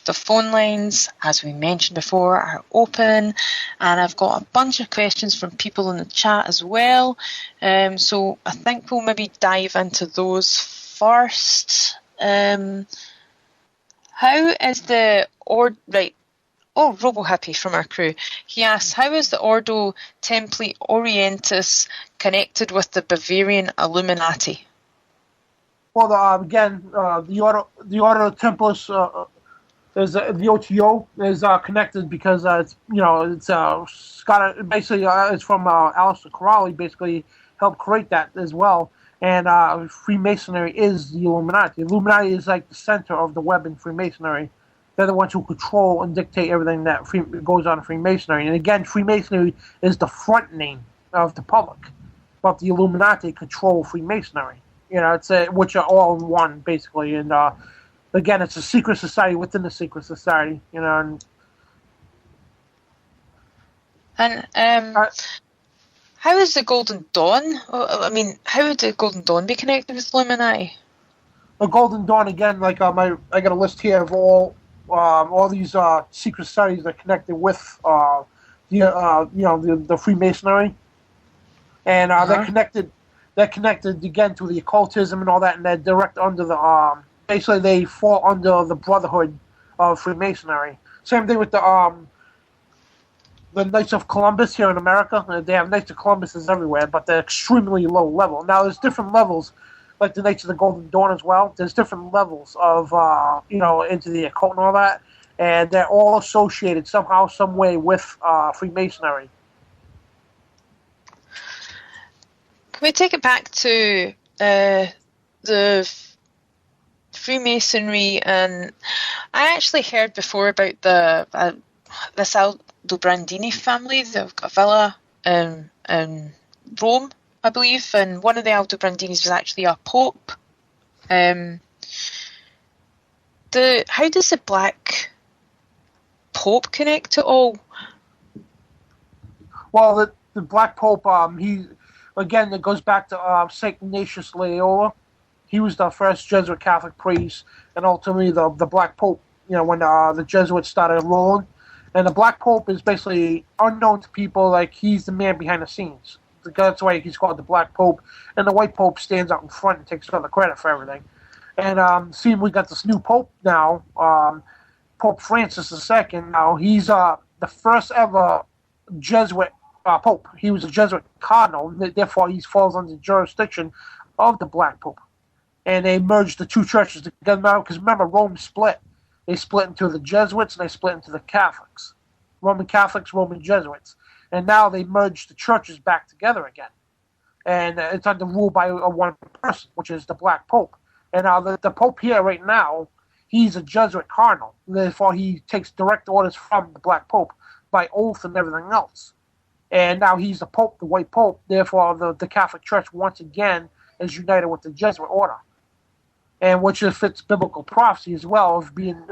The phone lines, as we mentioned before, are open, and I've got a bunch of questions from people in the chat as well. So I think we'll maybe dive into those first. How is the Robo Happy from our crew. He asks, how is the Ordo Templi Orientis connected with the Bavarian Illuminati? Well, the Ordo Templis is the OTO is connected because it's from Aleister Crowley, basically helped create that as well. And Freemasonry is the Illuminati. The Illuminati is like the center of the web in Freemasonry. They're the ones who control and dictate everything that goes on in Freemasonry. And again, Freemasonry is the front name of the public, but the Illuminati control Freemasonry. It's which are all in one basically. And again, it's a secret society within the secret society. And how is the Golden Dawn? I mean, how would the Golden Dawn be connected with Illuminati? The Golden Dawn, again, like I got a list here of all these secret societies that are connected with the Freemasonry, and they're connected again to the occultism and all that, and they're direct under the basically they fall under the Brotherhood of Freemasonry. Same thing with the Knights of Columbus here in America. They have Knights of Columbuses everywhere, but they're extremely low level. Now there's different levels. Like the Knights of the Golden Dawn as well. There's different levels of, into the occult and all that. And they're all associated somehow, some way with Freemasonry. Can we take it back to the Freemasonry? And I actually heard before about this Aldobrandini family. They've got a villa in Rome, I believe, and one of the Aldobrandinis was actually a pope. How does the Black Pope connect to all? Well, the Black Pope, it goes back to Saint Ignatius Loyola. He was the first Jesuit Catholic priest, and ultimately the Black Pope. When the Jesuits started rolling, and the Black Pope is basically unknown to people. Like he's the man behind the scenes. That's why he's called the Black Pope, and the White Pope stands out in front and takes all the credit for everything. And seeing we got this new Pope now, Pope Francis II. Now he's the first ever Jesuit Pope. He was a Jesuit cardinal, therefore he falls under the jurisdiction of the Black Pope. and they merged the two churches together now. Because remember, Rome split. They split into the Jesuits and they split into the Catholics. Roman Catholics, Roman Jesuits. And now they merged the churches back together again. And it's under rule by one person, which is the Black Pope. And the Pope here right now, he's a Jesuit cardinal. Therefore, he takes direct orders from the Black Pope by oath and everything else. And now he's the Pope, the White Pope. Therefore, the Catholic Church once again is united with the Jesuit order. And which fits biblical prophecy as well. Of being,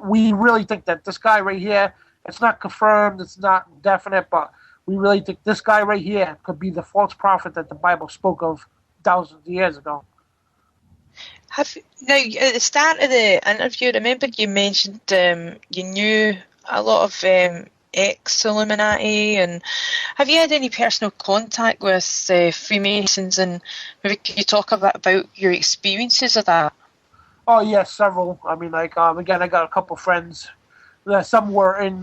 we really think that this guy right here, it's not confirmed, it's not definite, but we really think this guy right here could be the false prophet that the Bible spoke of thousands of years ago. Now, at the start of the interview, remember you mentioned you knew a lot of ex-Illuminati, and have you had any personal contact with Freemasons, and maybe can you talk a bit about your experiences of that? Oh, yes, several. I mean, again, I got a couple friends. Some were in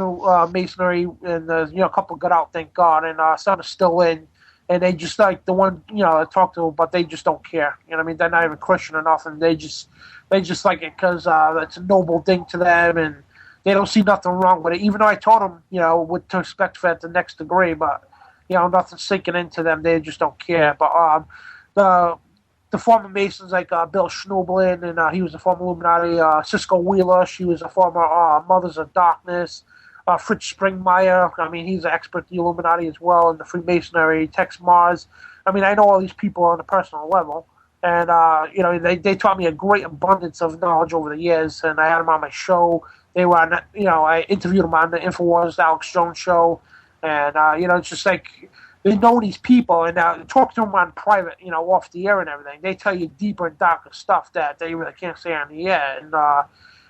Masonry, and a couple got out, thank God, and some are still in, and they just like the one, I talk to, but they just don't care. You know what I mean? They're not even Christian or nothing. They just like it because it's a noble thing to them, and they don't see nothing wrong with it. Even though I told them, what to expect for at the next degree, but nothing's sinking into them. They just don't care. But the former Masons like Bill Schnoebelen, and he was a former Illuminati. Cisco Wheeler, she was a former Mothers of Darkness. Fritz Springmeier, I mean, he's an expert in the Illuminati as well, and the Freemasonry. Tex Mars. I mean, I know all these people on a personal level. And, they taught me a great abundance of knowledge over the years, and I had them on my show. They were on, I interviewed them on the Infowars, the Alex Jones show, and, it's just like, they know these people, and talk to them on private, off the air and everything. They tell you deeper and darker stuff that they really can't say on the air, and,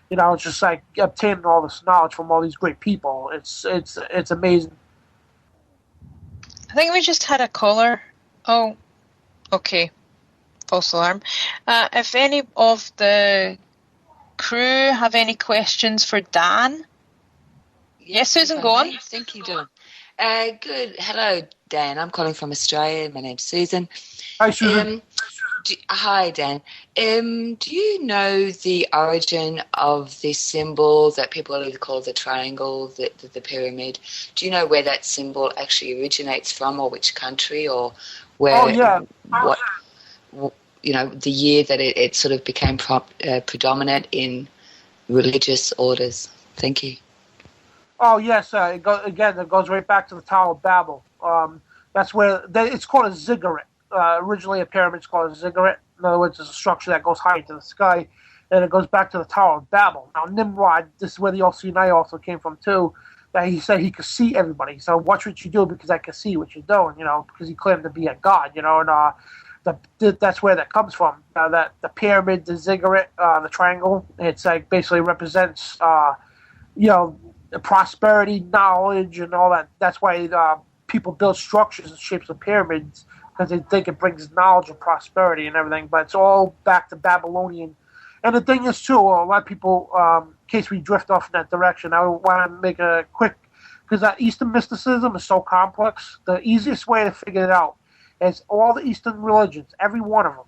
it's just like obtaining all this knowledge from all these great people. It's amazing. I think we just had a caller. Oh, okay. False alarm. If any of the crew have any questions for Dan? Yes, Susan, go on. I think you do. Good. Hello, Dan. I'm calling from Australia. My name's Susan. Hi, Susan. Hi, Dan. Do you know the origin of this symbol that people either call the triangle, the pyramid? Do you know where that symbol actually originates from, or which country, or where? Oh, yeah. The year that it sort of became predominant in religious orders. Thank you. Oh, yes. It goes right back to the Tower of Babel. That's where it's called a ziggurat. Originally, a pyramid's called a ziggurat. In other words, it's a structure that goes high into the sky, and it goes back to the Tower of Babel. Now, Nimrod, this is where the Illuminati also came from, too, that he said he could see everybody. So watch what you do because I can see what you're doing, because he claimed to be a god, and that's where that comes from. That the pyramid, the ziggurat, the triangle, it's like basically represents, prosperity, knowledge, and all that. That's why people build structures in shapes of pyramids, because they think it brings knowledge and prosperity and everything. But it's all back to Babylonian. And the thing is, too, a lot of people, in case we drift off in that direction, I want to make a quick, because Eastern mysticism is so complex. The easiest way to figure it out is all the Eastern religions, every one of them,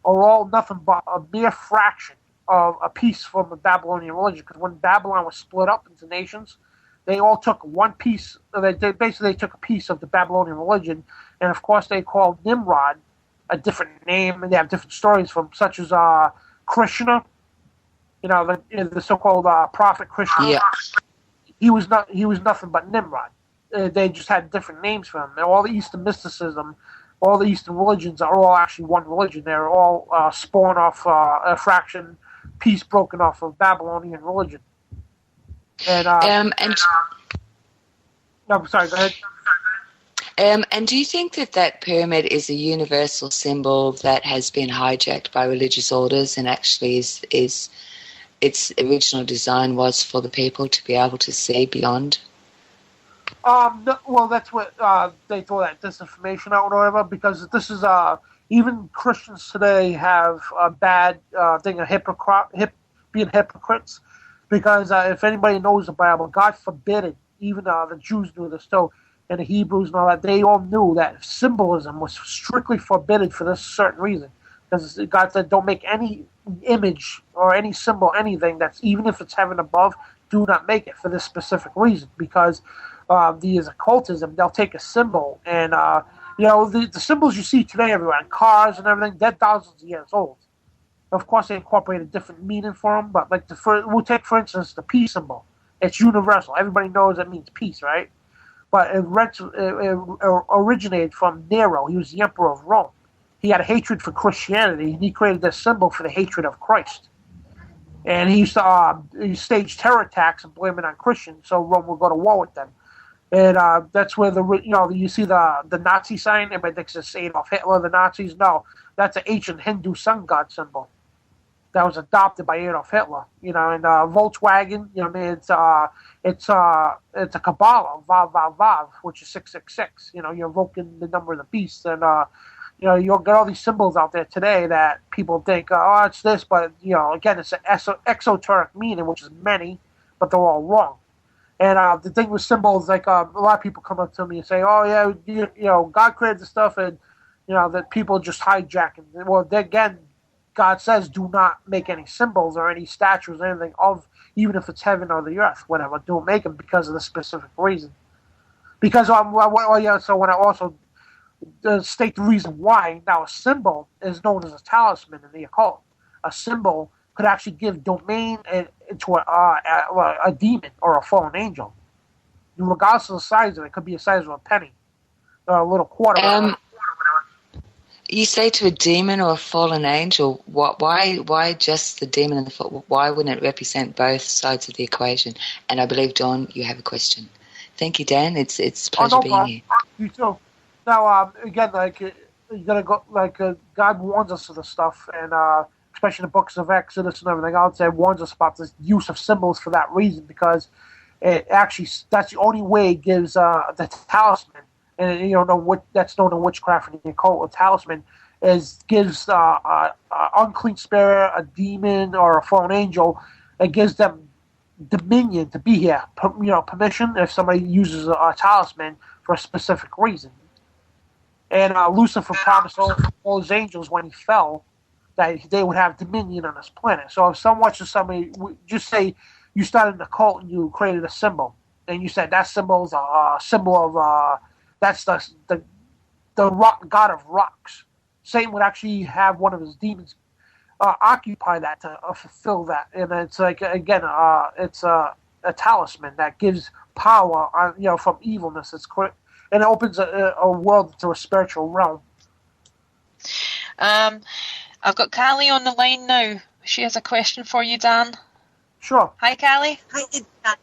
are all nothing but a mere fraction of a piece from the Babylonian religion. Because when Babylon was split up into nations, they all took one piece. They took a piece of the Babylonian religion, and of course they called Nimrod a different name, and they have different stories from, such as Krishna, the so-called prophet Krishna. Yeah. He was nothing but Nimrod. They just had different names for him. And all the Eastern mysticism, all the Eastern religions are all actually one religion. They're all spawned off a fraction piece broken off of Babylonian religion. And no, sorry, go ahead. And do you think that pyramid is a universal symbol that has been hijacked by religious orders, and actually is its original design was for the people to be able to see beyond? No, well, that's what they throw that disinformation out or whatever, because this is even Christians today have a bad thing of being hypocrites, because if anybody knows the Bible, God forbid it. Even the Jews knew this too, and the Hebrews and all that. They all knew that symbolism was strictly forbidden for this certain reason. because God said, don't make any image or any symbol, anything that's, even if it's heaven above, do not make it for this specific reason, because these occultism, they'll take a symbol and, the symbols you see today everywhere, in cars and everything, they're thousands of years old. Of course, they incorporate a different meaning for them, but like we'll take, for instance, the peace symbol. It's universal. Everybody knows it means peace, right? But it originated from Nero. He was the emperor of Rome. He had a hatred for Christianity, and he created this symbol for the hatred of Christ. And he used to stage terror attacks and blame it on Christians, so Rome would go to war with them. And that's where you see the Nazi sign. Everybody thinks it's Adolf Hitler, the Nazis. No, that's an ancient Hindu sun god symbol that was adopted by Adolf Hitler. And Volkswagen. It's a Kabbalah, Vav Vav Vav, which is 666. You're invoking the number of the beast, and you'll get all these symbols out there today that people think, oh, it's this, but again, it's an exoteric meaning, which is many, but they're all wrong. And the thing with symbols, like a lot of people come up to me and say, "Oh yeah, God created the stuff, and that people just hijacking." Well, again, God says, "Do not make any symbols or any statues or anything of, even if it's heaven or the earth, whatever. Don't make them because of the specific reason." Because so when I also state the reason why, now a symbol is known as a talisman in the occult. A symbol could actually give domain to a demon or a fallen angel. Regardless of the size of it, could be the size of a penny, or a little quarter. You say to a demon or a fallen angel, why just the demon and the fallen? Why wouldn't it represent both sides of the equation? And I believe, Dawn, you have a question. Thank you, Dan. It's a pleasure being here. You too. Now, again, you gotta go. God warns us of this stuff, and especially in the books of Exodus and everything else, it warns us about the use of symbols for that reason, because it actually, that's the only way it gives the talisman, and that's known in witchcraft and the occult. A talisman gives unclean spirit, a demon, or a fallen angel. It gives them dominion to be here. Permission if somebody uses a talisman for a specific reason. And Lucifer promised all his angels when he fell that they would have dominion on this planet. So if somebody, just say you started a cult and you created a symbol, and you said that symbol's a symbol of that's the rock god of rocks. Satan would actually have one of his demons occupy that to fulfill that, and it's like, again, it's a talisman that gives power from evilness. And it opens a world to a spiritual realm. I've got Callie on the line now. She has a question for you, Dan. Sure. Hi, Callie. Hi, Dan.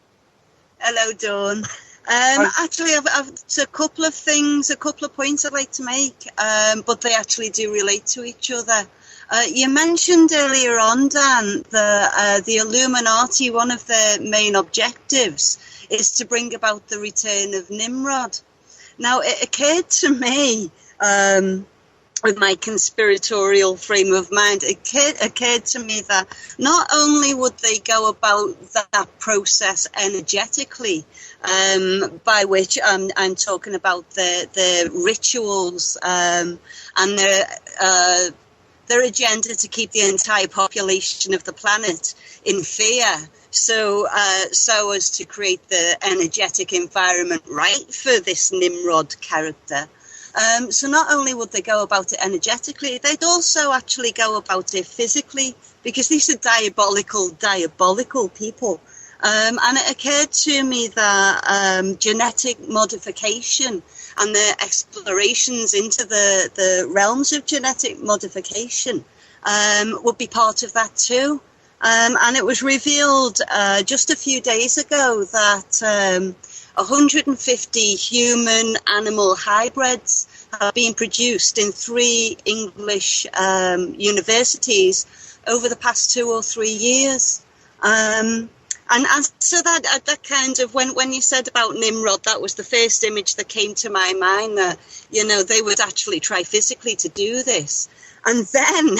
Hello, Dawn. Actually, I've a couple of things, a couple of points I'd like to make, but they actually do relate to each other. You mentioned earlier on, Dan, the Illuminati, one of their main objectives is to bring about the return of Nimrod. Now, it occurred to me, with my conspiratorial frame of mind, it occurred to me that not only would they go about that process energetically, by which I'm talking about the rituals and their agenda to keep the entire population of the planet in fear, so as to create the energetic environment right for this Nimrod character. So not only would they go about it energetically, they'd also actually go about it physically, because these are diabolical people. And it occurred to me that genetic modification and the explorations into the realms of genetic modification would be part of that too. And it was revealed just a few days ago that 150 human-animal hybrids have been produced in 3 English universities over the past 2 or 3 years. And so that kind of, when you said about Nimrod, that was the first image that came to my mind, that, they would actually try physically to do this. And then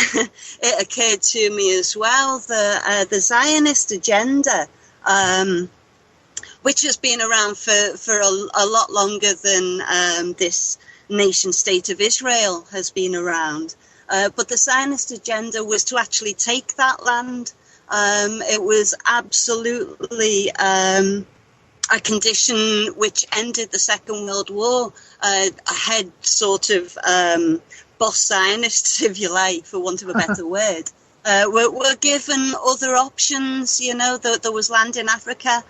it occurred to me as well, the Zionist agenda, which has been around for a lot longer than this nation state of Israel has been around. But the Zionist agenda was to actually take that land. It was absolutely a condition which ended the Second World War. Head sort of boss Zionists, if you like, for want of a better word, were given other options. You know, there was land in Africa,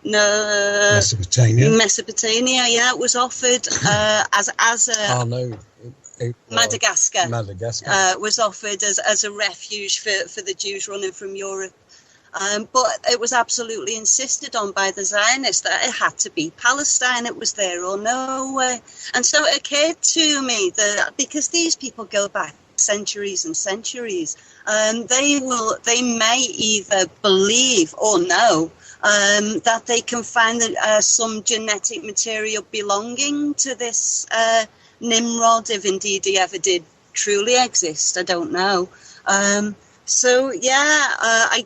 Mesopotamia, yeah, it was offered as a Madagascar was offered as a refuge for the Jews running from Europe. But it was absolutely insisted on by the Zionists that it had to be Palestine. It was there or nowhere. And so it occurred to me that because these people go back centuries and centuries, they may either believe or know that they can find some genetic material belonging to this Nimrod, if indeed he ever did truly exist. I don't know. I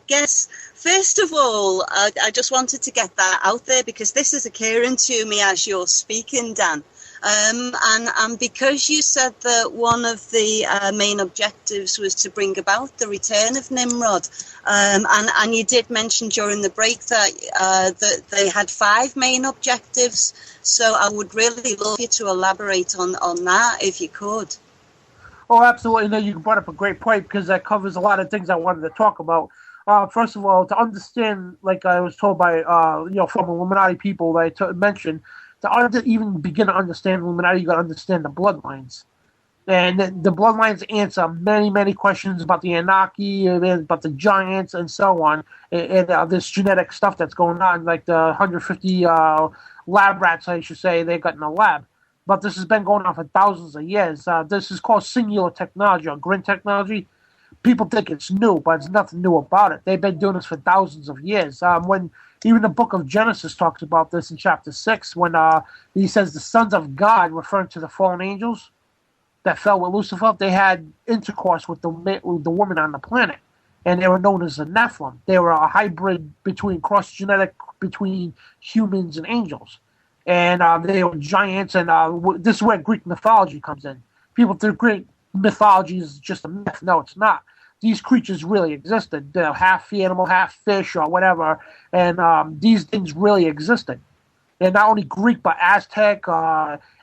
guess, first of all, I just wanted to get that out there because this is occurring to me as you're speaking, Dan. And because you said that one of the main objectives was to bring about the return of Nimrod, and you did mention during the break that they had 5 main objectives. So I would really love you to elaborate on that if you could. Oh, absolutely. No, you brought up a great point because that covers a lot of things I wanted to talk about. First of all, to understand, like I was told by from Illuminati people that I mentioned, to even begin to understand Illuminati, you got to understand the bloodlines. And the bloodlines answer many, many questions about the Anunnaki, about the giants, and so on, and this genetic stuff that's going on, like the 150 lab rats, I should say, they got in the lab. But this has been going on for thousands of years. This is called singular technology, or grid technology. People think it's new, but there's nothing new about it. They've been doing this for thousands of years. When even the book of Genesis talks about this in chapter 6, when he says the sons of God, referring to the fallen angels that fell with Lucifer, they had intercourse with the woman on the planet, and they were known as the Nephilim. They were a hybrid cross-genetic between humans and angels. And they were giants, and this is where Greek mythology comes in. People think Greek mythology is just a myth. No, it's not. These creatures really existed. They're half animal, half fish, or whatever, and these things really existed. They're not only Greek, but Aztec,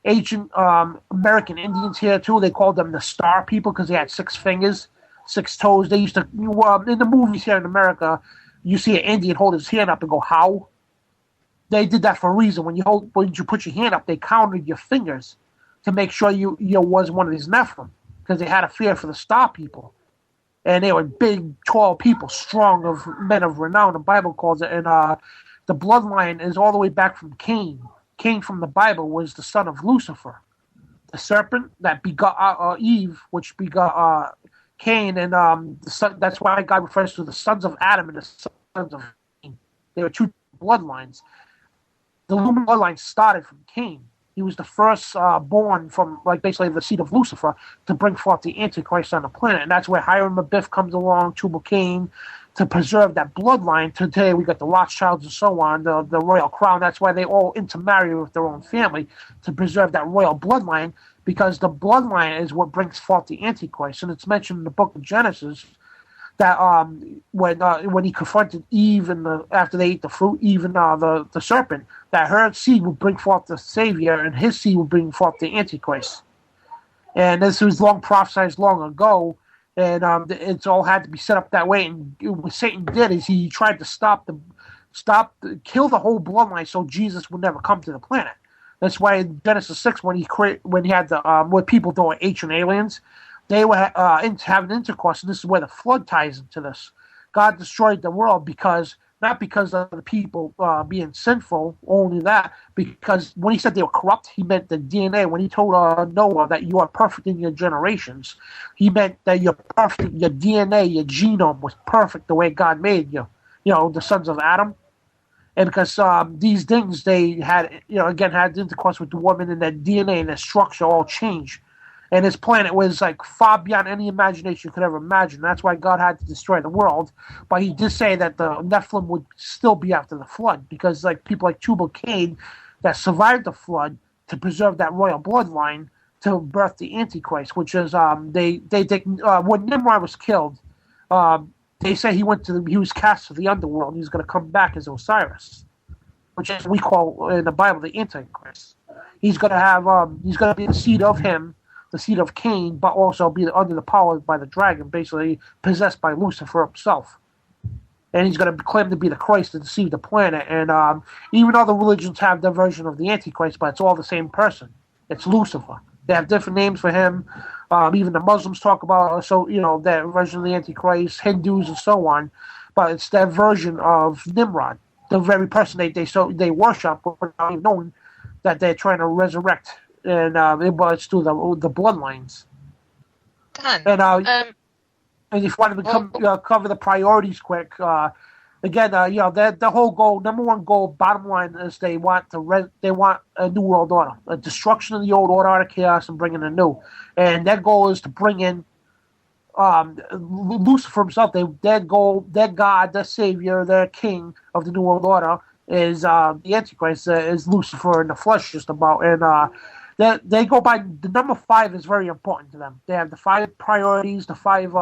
ancient American Indians here, too. They called them the Star People because they had 6 fingers, 6 toes. They used to, in the movies here in America, you see an Indian hold his hand up and go, how? They did that for a reason. When you put your hand up, they counted your fingers to make sure you was one of these Nephilim, because they had a fear for the Star People, and they were big, tall people, strong, of men of renown. The Bible calls it, and the bloodline is all the way back from Cain. Cain from the Bible was the son of Lucifer, the serpent that begot Eve, which begot Cain, and that's why God refers to the sons of Adam and the sons of Cain. There were 2 bloodlines. The Illuminati bloodline started from Cain. He was the first born from, basically the seed of Lucifer to bring forth the Antichrist on the planet. And that's where Hiram Abiff comes along, Tubal Cain, to preserve that bloodline. Today we got the Rothschilds and so on, the royal crown. That's why they all intermarry with their own family, to preserve that royal bloodline, because the bloodline is what brings forth the Antichrist. And it's mentioned in the book of Genesis that when he confronted Eve after they ate the fruit, Eve and the serpent, that her seed would bring forth the Savior, and his seed would bring forth the Antichrist. And this was long prophesied long ago, and it's all had to be set up that way. And what Satan did is he tried to kill the whole bloodline, so Jesus would never come to the planet. That's why in Genesis 6, when he had what people thought were ancient aliens, they were having intercourse, and this is where the flood ties into this. God destroyed the world not because of the people being sinful, only that, because when he said they were corrupt, he meant the DNA. When he told Noah that you are perfect in your generations, he meant that you're perfect, your DNA, your genome was perfect the way God made you, the sons of Adam. And because these things, they had, had intercourse with the woman, and their DNA and their structure all changed. And his planet was far beyond any imagination you could ever imagine. That's why God had to destroy the world. But he did say that the Nephilim would still be after the flood, because people like Tubal Cain that survived the flood, to preserve that royal bloodline, to birth the Antichrist, which is they take when Nimrod was killed, they say he was cast to the underworld. He's going to come back as Osiris, which is we call in the Bible the Antichrist. He's going to be the seed of him, the seed of Cain, but also be under the power by the dragon, basically possessed by Lucifer himself. And he's going to claim to be the Christ to deceive the planet. And even other religions have their version of the Antichrist, but it's all the same person. It's Lucifer. They have different names for him. Even the Muslims talk about that version of the Antichrist, Hindus and so on. But it's their version of Nimrod, the very person they worship, without even knowing that they're trying to resurrect. And it's through the bloodlines. Dan, and if you want to cover the priorities quick, again, the whole goal, number one goal, bottom line is they want a new world order, a destruction of the old order out of chaos and bring in a new. And their goal is to bring in Lucifer himself. Their goal, their God, their savior, their king of the new world order is the Antichrist, is Lucifer in the flesh, just about. And they go by the number 5 is very important to them. They have the 5 priorities, the 5.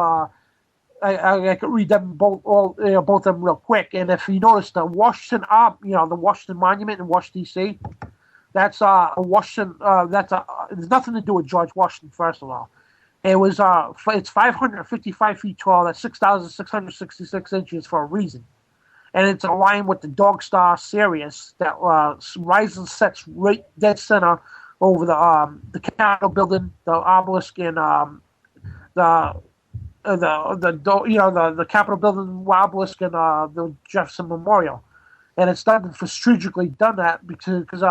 I could read them both of them real quick. And if you notice the Washington, the Washington Monument in Washington D.C., that's Washington. There's nothing to do with George Washington. First of all, it's 555 feet tall. That's 6,666 inches for a reason, and it's aligned with the dog star Sirius that rises and sets right dead center over the Capitol building, the obelisk, and the Capitol building, obelisk, and the Jefferson Memorial. And it's done for strategically done that because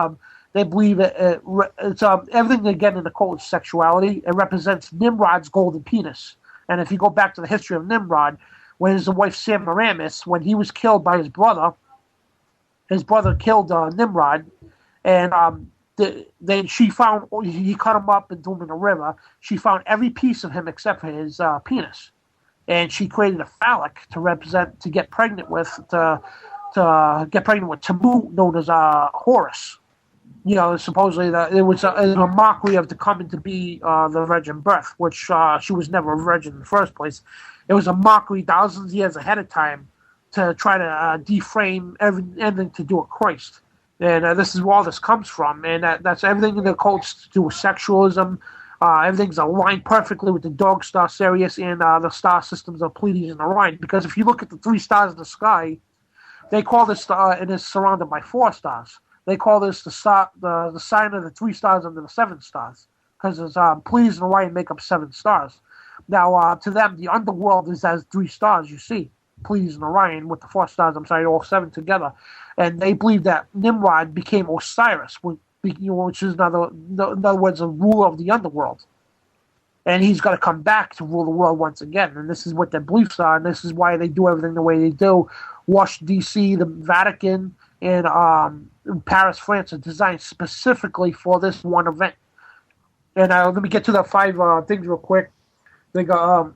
they believe it's everything again in the cult is sexuality. It represents Nimrod's golden penis. And if you go back to the history of Nimrod, when his wife Semiramis, when he was killed by his brother killed Nimrod, and he cut him up and threw him in a river. She found every piece of him except for his penis, and she created a phallic to get pregnant with Tamu, known as Horus. Supposedly that it was a mockery of the coming to be the virgin birth, which she was never a virgin in the first place. It was a mockery thousands of years ahead of time to try to deframe everything to do with Christ. And this is where all this comes from. And that's everything in the cults to do with sexualism. Everything's aligned perfectly with the dog star Sirius and the star systems of Pleiades and Orion. Because if you look at the 3 stars in the sky, they call this star, and it's surrounded by 4 stars. They call this the sign of the 3 stars under the 7 stars. Because Pleiades and Orion make up 7 stars. Now, to them, the underworld is as 3 stars, you see. Pleiades and Orion with the 4 stars, all 7 together. And they believe that Nimrod became Osiris, which is in other words, a ruler of the underworld. And he's going to come back to rule the world once again. And this is what their beliefs are, and this is why they do everything the way they do. Washington, D.C., the Vatican, and Paris, France are designed specifically for this one event. And let me get to the 5 things real quick. They got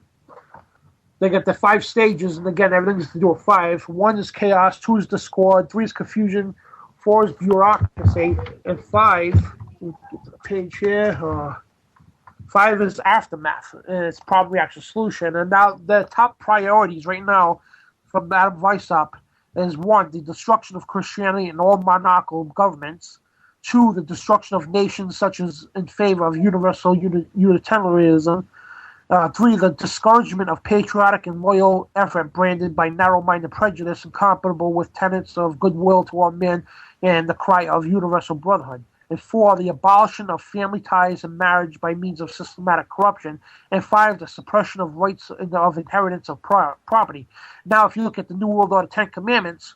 the 5 stages, and again, everything's to do with 5. 1 is chaos, 2 is discord, 3 is confusion, 4 is bureaucracy, and 5, get to the page here, 5 is aftermath, and it's problem, reaction, solution. And now the top priorities right now from Adam Weishaupt is 1, the destruction of Christianity and all monarchical governments. 2, the destruction of nations such as in favor of universal utilitarianism. 3, the discouragement of patriotic and loyal effort branded by narrow-minded prejudice incompatible with tenets of goodwill to all men and the cry of universal brotherhood. And 4, the abolition of family ties and marriage by means of systematic corruption. And 5, the suppression of rights of inheritance of property. Now, if you look at the New World Order 10 Commandments,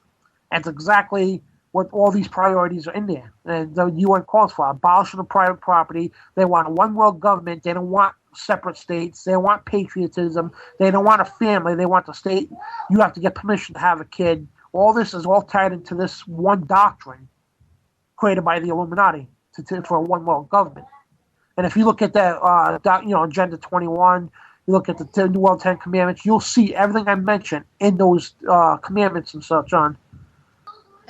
that's exactly what all these priorities are in there. And the UN calls for abolition of private property. They want a one-world government. They don't want separate states. They want patriotism. They don't want a family. They want the state. You have to get permission to have a kid. All this is all tied into this one doctrine created by the Illuminati for a one-world government. And if you look at that, Agenda 21, you look at the New World 10 Commandments, you'll see everything I mentioned in those commandments and such on.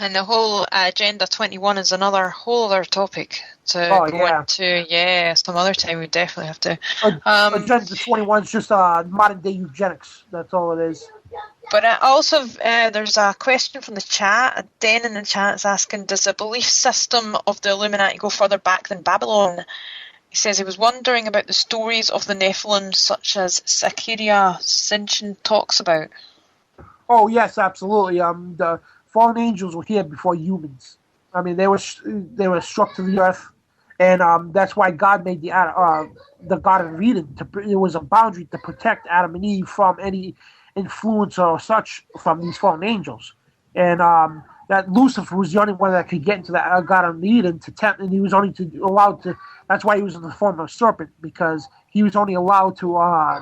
And the whole Agenda 21 is another whole other topic to go into. Yeah, some other time we definitely have to. Agenda 21 is just modern day eugenics. That's all it is. But also, there's a question from the chat. Dan in the chat is asking, does the belief system of the Illuminati go further back than Babylon? He says he was wondering about the stories of the Nephilim, such as Sakiria Sitchin talks about. Oh, yes, absolutely. The fallen angels were here before humans. I mean, they were struck to the earth, and that's why God made the Garden of Eden. It was a boundary to protect Adam and Eve from any influence or such from these fallen angels. And that Lucifer was the only one that could get into that Garden of Eden to tempt, and he was only allowed to. That's why he was in the form of a serpent, because he was only allowed to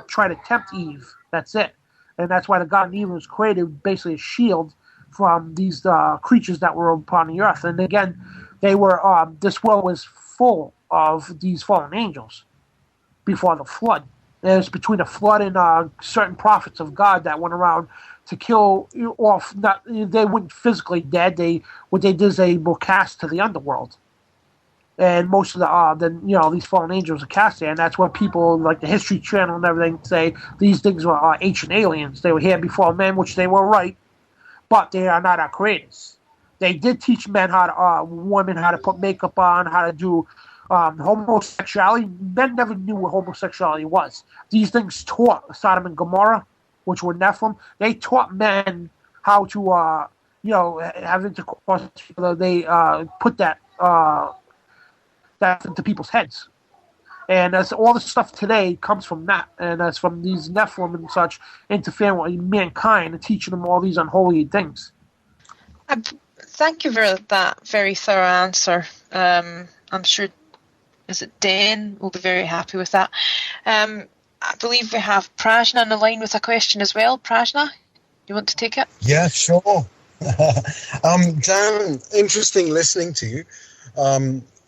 try to tempt Eve. That's it. And that's why the Garden of Eden was created, basically a shield from these creatures that were upon the earth. And again, they were this world was full of these fallen angels before the flood. It was between the flood and certain prophets of God that went around to kill off. They weren't physically dead. What they did is they were cast to the underworld. And most of these fallen angels are cast there, and that's where people like the History Channel and everything say these things were ancient aliens. They were here before men, which they were right, but they are not our creators. They did teach women how to put makeup on, how to do homosexuality. Men never knew what homosexuality was. These things taught Sodom and Gomorrah, which were Nephilim. They taught men how to have intercourse. They put that into people's heads. And that's all the stuff today comes from that. And that's from these Nephilim and such interfering with mankind and teaching them all these unholy things. Thank you for that very thorough answer. I'm sure, is it Dan, will be very happy with that. I believe we have Prajna on the line with a question as well. Prajna, you want to take it? Yeah, sure. Dan, interesting listening to you.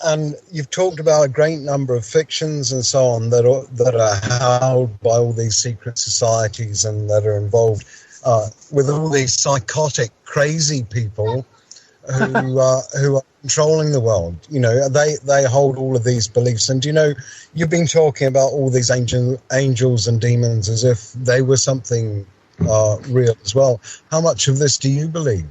And you've talked about a great number of fictions and so on that are held by all these secret societies and that are involved with all these psychotic, crazy people who are controlling the world. You know, they hold all of these beliefs. And you've been talking about all these angels and demons as if they were something real as well. How much of this do you believe?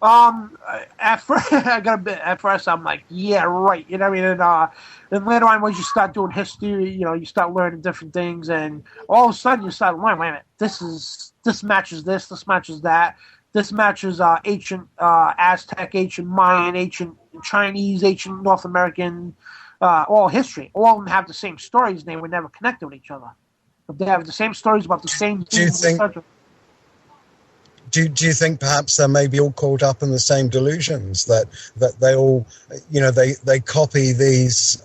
At first I'm like, yeah, right. You know what I mean? And later on, once you start doing history, you start learning different things, and all of a sudden you start learning, wait a minute, this matches this matches that, this matches ancient Aztec, ancient Mayan, ancient Chinese, ancient North American, all history. All of them have the same stories, and they were never connected with each other. But they have the same stories about the same things. Do you think perhaps they're maybe all caught up in the same delusions that they all, they copy these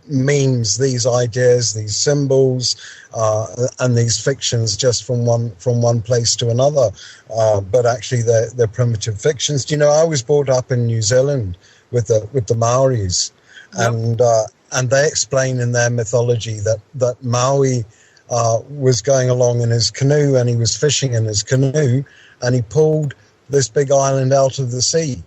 memes, these ideas, these symbols, and these fictions just from one place to another, but actually they're primitive fictions. I was brought up in New Zealand with the Maoris, yep. And they explain in their mythology that Maui was going along in his canoe, and he was fishing in his canoe, and he pulled this big island out of the sea.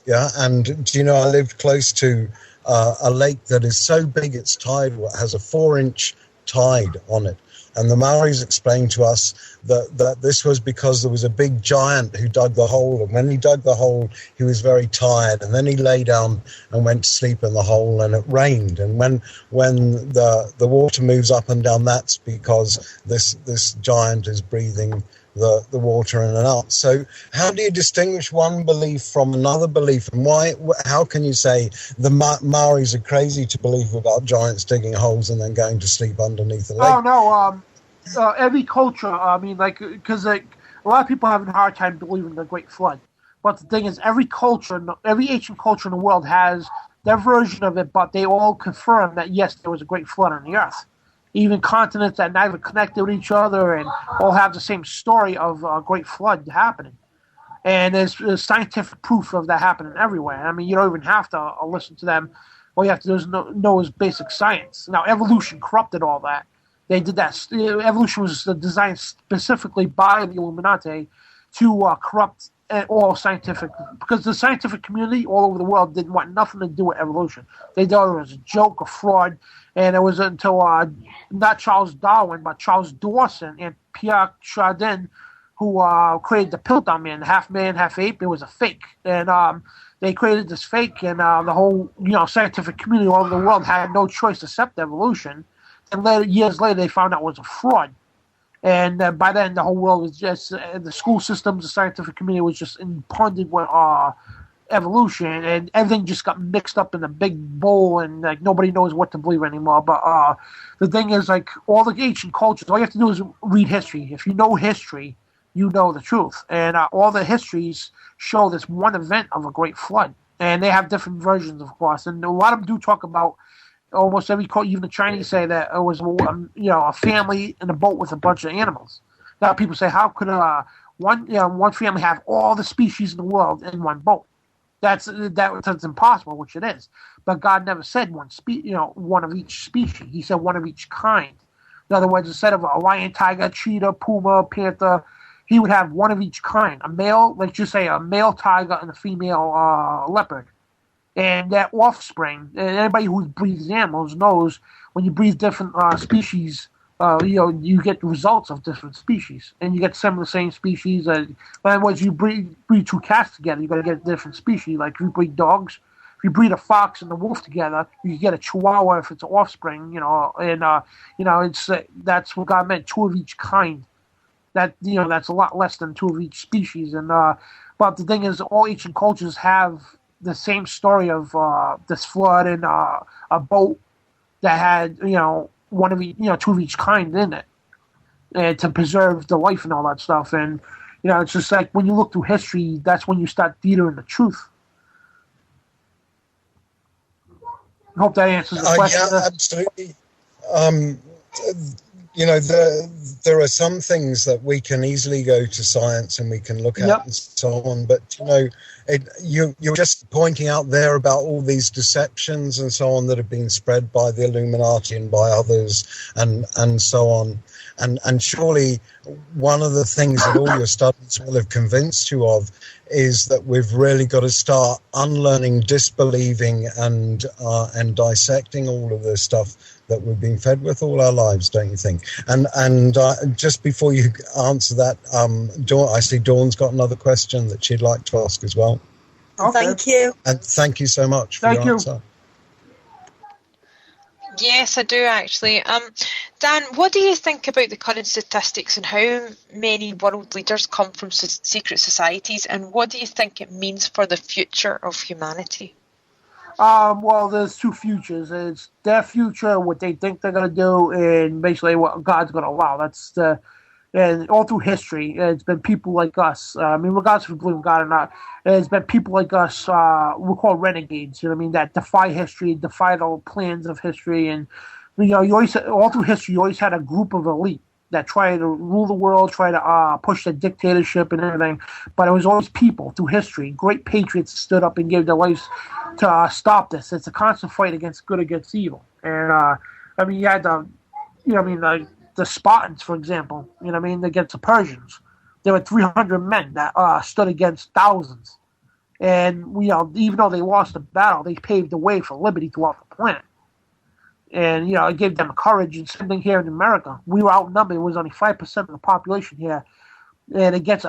Yeah, and I lived close to a lake that is so big it's tidal. It has a 4-inch tide on it. And the Maoris explained to us that this was because there was a big giant who dug the hole. And when he dug the hole, he was very tired. And then he lay down and went to sleep in the hole, and it rained. And when the water moves up and down, that's because this giant is breathing the water in and out. So how do you distinguish one belief from another belief? And how can you say the Maoris are crazy to believe about giants digging holes and then going to sleep underneath the lake? Oh, no. Every culture, because a lot of people have a hard time believing in the Great Flood. But the thing is, every ancient culture in the world has their version of it, but they all confirm that, yes, there was a Great Flood on the earth. Even continents that never connected with each other and all have the same story of a Great Flood happening. And there's scientific proof of that happening everywhere. I mean, you don't even have to listen to them. All you have to do is know is basic science. Now, evolution corrupted all that. They did that. Evolution was designed specifically by the Illuminati to corrupt all scientific, because the scientific community all over the world didn't want nothing to do with evolution. They thought it was a joke, a fraud, and it was until not Charles Darwin, but Charles Dawson and Pierre Chardin, who created the Piltdown Man, half man, half ape. It was a fake, and they created this fake, and the whole scientific community all over the world had no choice to accept evolution. And years later, they found out it was a fraud. And by then, the whole world was just the school systems, the scientific community was just impounded with evolution, and everything just got mixed up in a big bowl, and like nobody knows what to believe anymore. But the thing is, like all the ancient cultures, all you have to do is read history. If you know history, you know the truth. And all the histories show this one event of a great flood, and they have different versions, of course. And a lot of them do talk about. Almost every quote, even the Chinese say that it was a family in a boat with a bunch of animals. Now people say, how could one family have all the species in the world in one boat? That's impossible, which it is. But God never said one of each species. He said one of each kind. In other words, instead of a lion, tiger, cheetah, puma, panther, he would have one of each kind. A male, let's just say a male tiger and a female leopard. And that offspring, and anybody who breeds animals knows when you breed different species, you get the results of different species. And you get some of the same species. In other words, you breed two cats together, you're going to get a different species. Like if you breed dogs, if you breed a fox and a wolf together, you get a chihuahua if it's an offspring, it's that's what God meant, two of each kind. That's a lot less than two of each species. And but the thing is, all ancient cultures have the same story of this flood and a boat that had one of each, two of each kind in it, and to preserve the life and all that stuff. And it's just like when you look through history, that's when you start theatering the truth. I hope that answers the question. Yeah, absolutely. There are some things that we can easily go to science and we can look at and so on, but you're just pointing out there about all these deceptions and so on that have been spread by the Illuminati and by others and so on. And surely one of the things that all your studies will have convinced you of is that we've really got to start unlearning, disbelieving, and dissecting all of this stuff that we've been fed with all our lives, don't you think? And just before you answer that, I see Dawn's got another question that she'd like to ask as well. Okay. Thank you. And thank you so much for your answer. Yes, I do actually. Dan, what do you think about the current statistics and how many world leaders come from secret societies, and what do you think it means for the future of humanity? Well, there's two futures. It's their future, what they think they're going to do, and basically what God's going to allow. And all through history, it's been people like us. Regardless if you believe in God or not, it's been people like us, we're called renegades, that defy history, defy the plans of history. And, you always, all through history, you always had a group of elite that try to rule the world, try to push the dictatorship and everything. But it was always people through history. Great patriots stood up and gave their lives to stop this. It's a constant fight against good against evil. And, you had the Spartans, for example, against the Persians. There were 300 men that stood against thousands. And, even though they lost the battle, they paved the way for liberty throughout the planet. And, it gave them courage. And same thing here in America. We were outnumbered. It was only 5% of the population here. And against,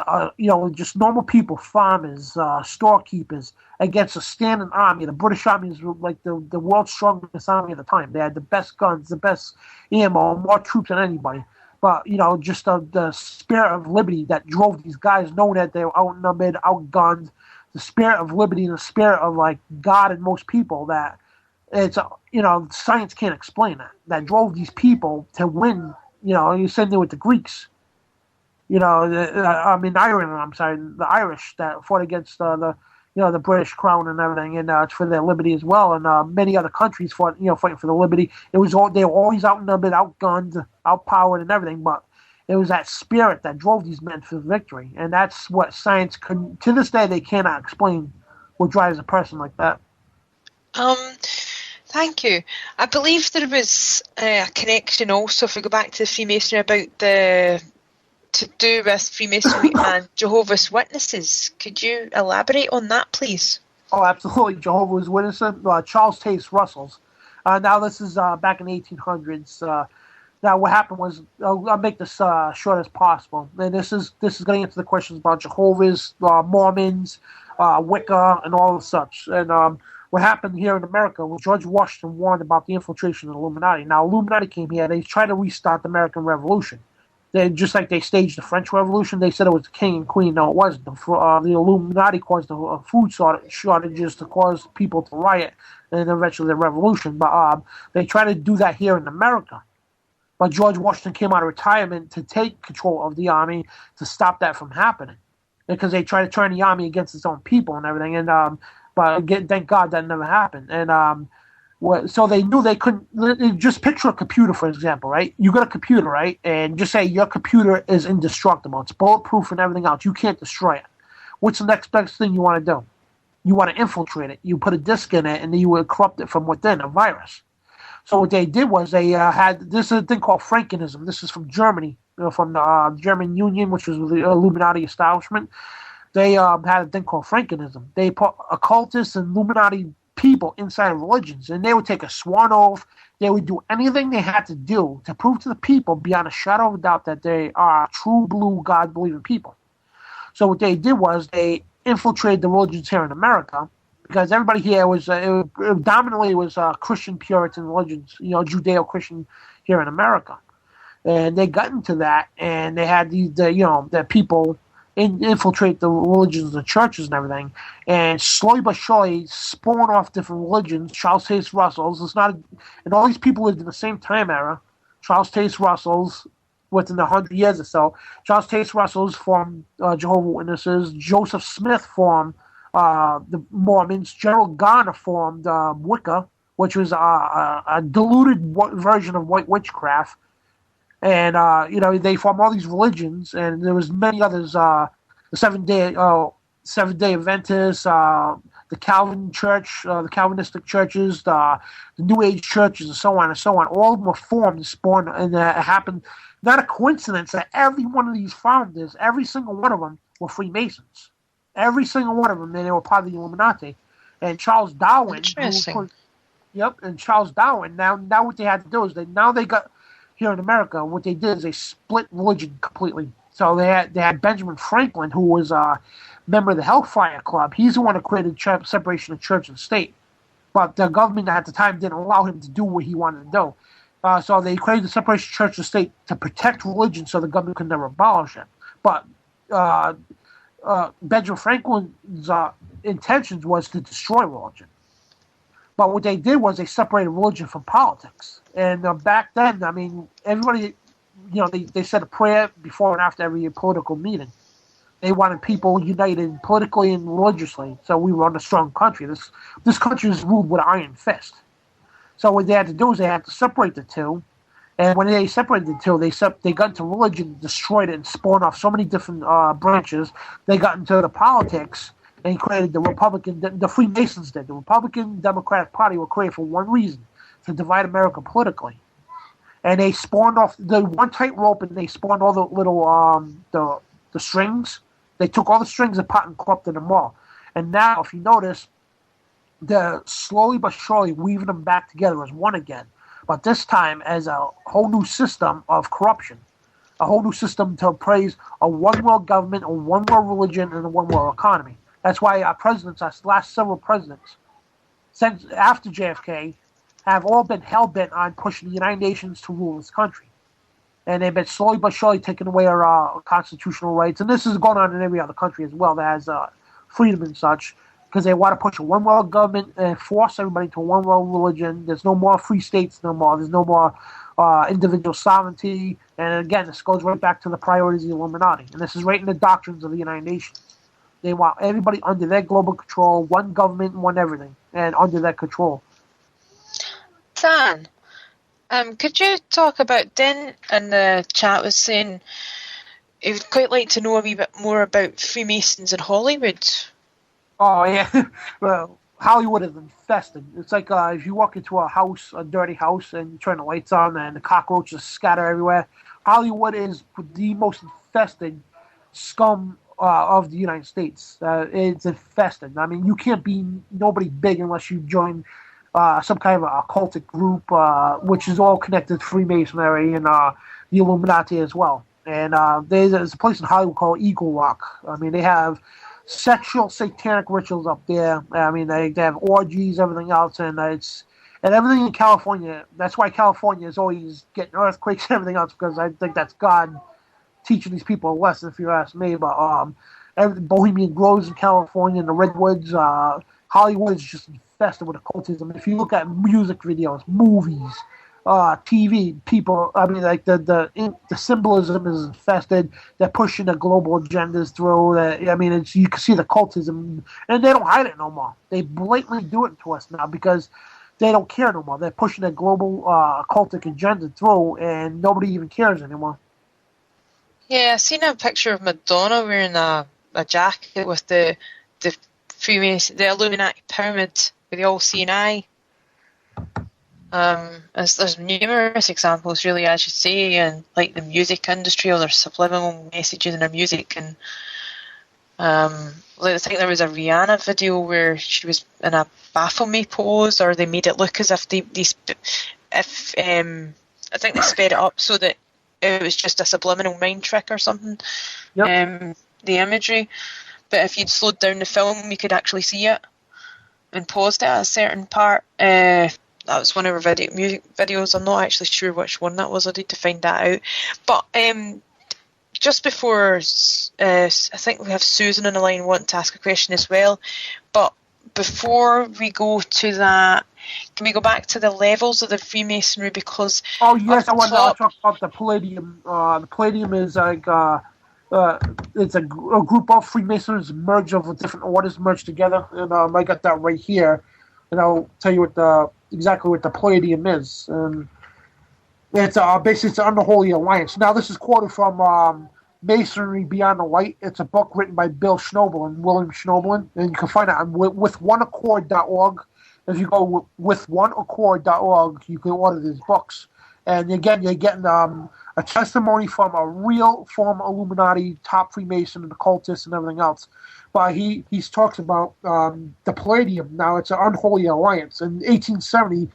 just normal people, farmers, storekeepers, against a standing army. The British Army is like the world's strongest army at the time. They had the best guns, the best ammo, more troops than anybody. But, just the spirit of liberty that drove these guys, knowing that they were outnumbered, outgunned, the spirit of liberty and the spirit of, like, God in most people that it's, science can't explain that drove these people to win, you same thing with the Greeks. The Irish that fought against the British crown and everything, and it's for their liberty as well. And many other countries fought, fighting for the liberty. They were always outnumbered, outgunned, outpowered, and everything. But it was that spirit that drove these men for victory, and that's what science could. To this day, they cannot explain what drives a person like that. Thank you. I believe there was a connection also, if we go back to the Freemasonry, about the to do with Freemasonry and Jehovah's Witnesses. Could you elaborate on that, please? Oh, absolutely. Jehovah's Witnesses, Charles Taze Russell's. Now, this is back in the 1800s. Now, what happened was, I'll make this short as possible. And this is getting into the questions about Jehovah's, Mormons, Wicca, and all of such. And what happened here in America was George Washington warned about the infiltration of the Illuminati. Now, Illuminati came here. They tried to restart the American Revolution. Just like they staged the French Revolution, they said it was the king and queen. No, it wasn't. The Illuminati caused the food shortages to cause people to riot, and eventually the revolution. But they tried to do that here in America. But George Washington came out of retirement to take control of the army to stop that from happening, because they tried to turn the army against its own people and everything. And but again, thank God that never happened. And so they knew they couldn't. Just picture a computer, for example, right? You got a computer, right? And just say your computer is indestructible. It's bulletproof and everything else. You can't destroy it. What's the next best thing you want to do? You want to infiltrate it. You put a disk in it, and then you would corrupt it from within, a virus. So what they did was they had this is a thing called Frankenism. This is from Germany, from the German Union, which was the Illuminati establishment. They had a thing called Frankenism. They put occultists and Illuminati people inside of religions, and they would take a sworn oath. They would do anything they had to do to prove to the people beyond a shadow of a doubt that they are true blue God-believing people. So what they did was they infiltrated the religions here in America, because everybody here was dominantly was Christian Puritan religions, Judeo-Christian here in America, and they got into that, and they had the people infiltrate the religions, the churches, and everything, and slowly but surely spawn off different religions. Charles Taze Russell's, and all these people lived in the same time era. Charles Taze Russell's, within 100 years or so, Charles Taze Russell's formed Jehovah's Witnesses. Joseph Smith formed the Mormons. Gerald Garner formed Wicca, which was a diluted version of white witchcraft. And they formed all these religions, and there was many others. The Seventh Day Adventists, the Calvin Church, the Calvinistic churches, the New Age churches, and so on and so on. All of them were formed and spawned, and it happened. Not a coincidence that every one of these founders, every single one of them, were Freemasons. Every single one of them, they were part of the Illuminati. And Charles Darwin, and Charles Darwin. Now what they had to do is they got. Here in America, what they did is they split religion completely. So they had Benjamin Franklin, who was a member of the Hellfire Club. He's the one who created separation of church and state. But the government at the time didn't allow him to do what he wanted to do. So they created the separation of church and state to protect religion so the government could never abolish it. But Benjamin Franklin's intentions was to destroy religion. But what they did was they separated religion from politics. And back then, I mean, everybody, they said a prayer before and after every political meeting. They wanted people united politically and religiously. So we run a strong country. This country is ruled with an iron fist. So what they had to do is they had to separate the two. And when they separated the two, they got into religion, destroyed it, and spawned off so many different branches. They got into the politics and created the Freemasons did. The Republican Democratic Party were created for one reason, to divide America politically. And they spawned off the one tight rope, and they spawned all the little the strings. They took all the strings apart and corrupted them all. And now, if you notice, they're slowly but surely weaving them back together as one again. But this time as a whole new system of corruption, a whole new system to praise a one-world government, a one-world religion, and a one-world economy. That's why our last several presidents, since after JFK, have all been hell-bent on pushing the United Nations to rule this country. And they've been slowly but surely taking away our constitutional rights. And this is going on in every other country as well that has freedom and such, because they want to push a one-world government and force everybody to a one-world religion. There's no more free states no more. There's no more individual sovereignty. And again, this goes right back to the priorities of the Illuminati. And this is right in the doctrines of the United Nations. They want everybody under their global control, one government, one everything, and under their control. Dan, could you talk about, Dan in the chat was saying he would quite like to know a wee bit more about Freemasons in Hollywood. Oh, yeah. Well, Hollywood is infested. It's like if you walk into a house, a dirty house, and you turn the lights on and the cockroaches scatter everywhere. Hollywood is the most infested scum of the United States. It's infested. I mean, you can't be nobody big unless you join some kind of a occultic group, which is all connected to Freemasonry and the Illuminati as well. And there's a place in Hollywood called Eagle Rock. I mean, they have sexual satanic rituals up there. I mean, they have orgies, everything else, and everything in California. That's why California is always getting earthquakes and everything else, because I think that's God teaching these people a lesson, if you ask me. But Bohemian Groves in California and the Redwoods, Hollywood is just infested with occultism. If you look at music videos, movies, TV, people, I mean, like the symbolism is infested. They're pushing the global agendas through. I mean, you can see the cultism, and they don't hide it no more. They blatantly do it to us now because they don't care no more. They're pushing the global occultic agenda through, and nobody even cares anymore. Yeah, I seen a picture of Madonna wearing a jacket with the Freemason, the Illuminati pyramid with the all-seeing eye. There's numerous examples, really, as you say, and like the music industry, or there's subliminal messages in their music, and I think there was a Rihanna video where she was in a Baphomet pose, or they made it look as if I think they sped it up so that it was just a subliminal mind trick or something. Yep. The imagery, but if you'd slowed down the film, you could actually see it and paused it at a certain part. That was one of her music videos. I'm not actually sure which one that was. I need to find that out. But just before, I think we have Susan on the line wanting to ask a question as well. But before we go to that, can we go back to the levels of the Freemasonry? Because yes, I want to talk about the Palladium. The Palladium is like it's a group of Freemasons merged of different orders merged together, and I got that right here, and I'll tell you exactly what the Palladium is. It's basically it's an unholy alliance. Now this is quoted from Masonry Beyond the Light. It's a book written by Bill Schnoebelen, William Schnoebelen, and you can find it on withooneaccord.org. If you go withooneaccord.org, you can order these books. And again, you're getting a testimony from a real former Illuminati, top Freemason, and occultist, and everything else. But he talks about the Palladium. Now, it's an unholy alliance. In 1870,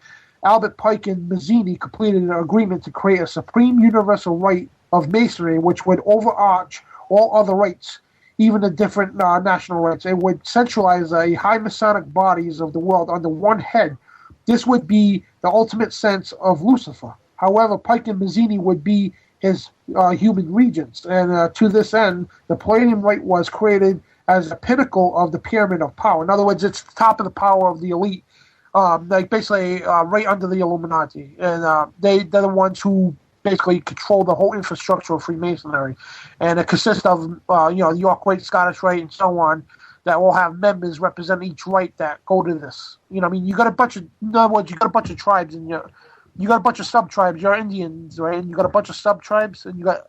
Albert Pike and Mazzini completed an agreement to create a supreme universal right of Masonry, which would overarch all other rights, even the different national rights. It would centralize the high Masonic bodies of the world under one head. This would be the ultimate sense of Lucifer. However, Pike and Mazzini would be his human regents. And to this end, the Palladium Right was created as a pinnacle of the pyramid of power. In other words, it's the top of the power of the elite, like basically right under the Illuminati. And they're the ones who basically control the whole infrastructure of Freemasonry. And it consists of, the York Rite, Scottish Rite, and so on, that will have members represent each rite that go to this. You know, I mean, you got a bunch of, in other words, you got a bunch of tribes in your... You got a bunch of sub-tribes. You're Indians, right? And you got a bunch of sub-tribes, and you got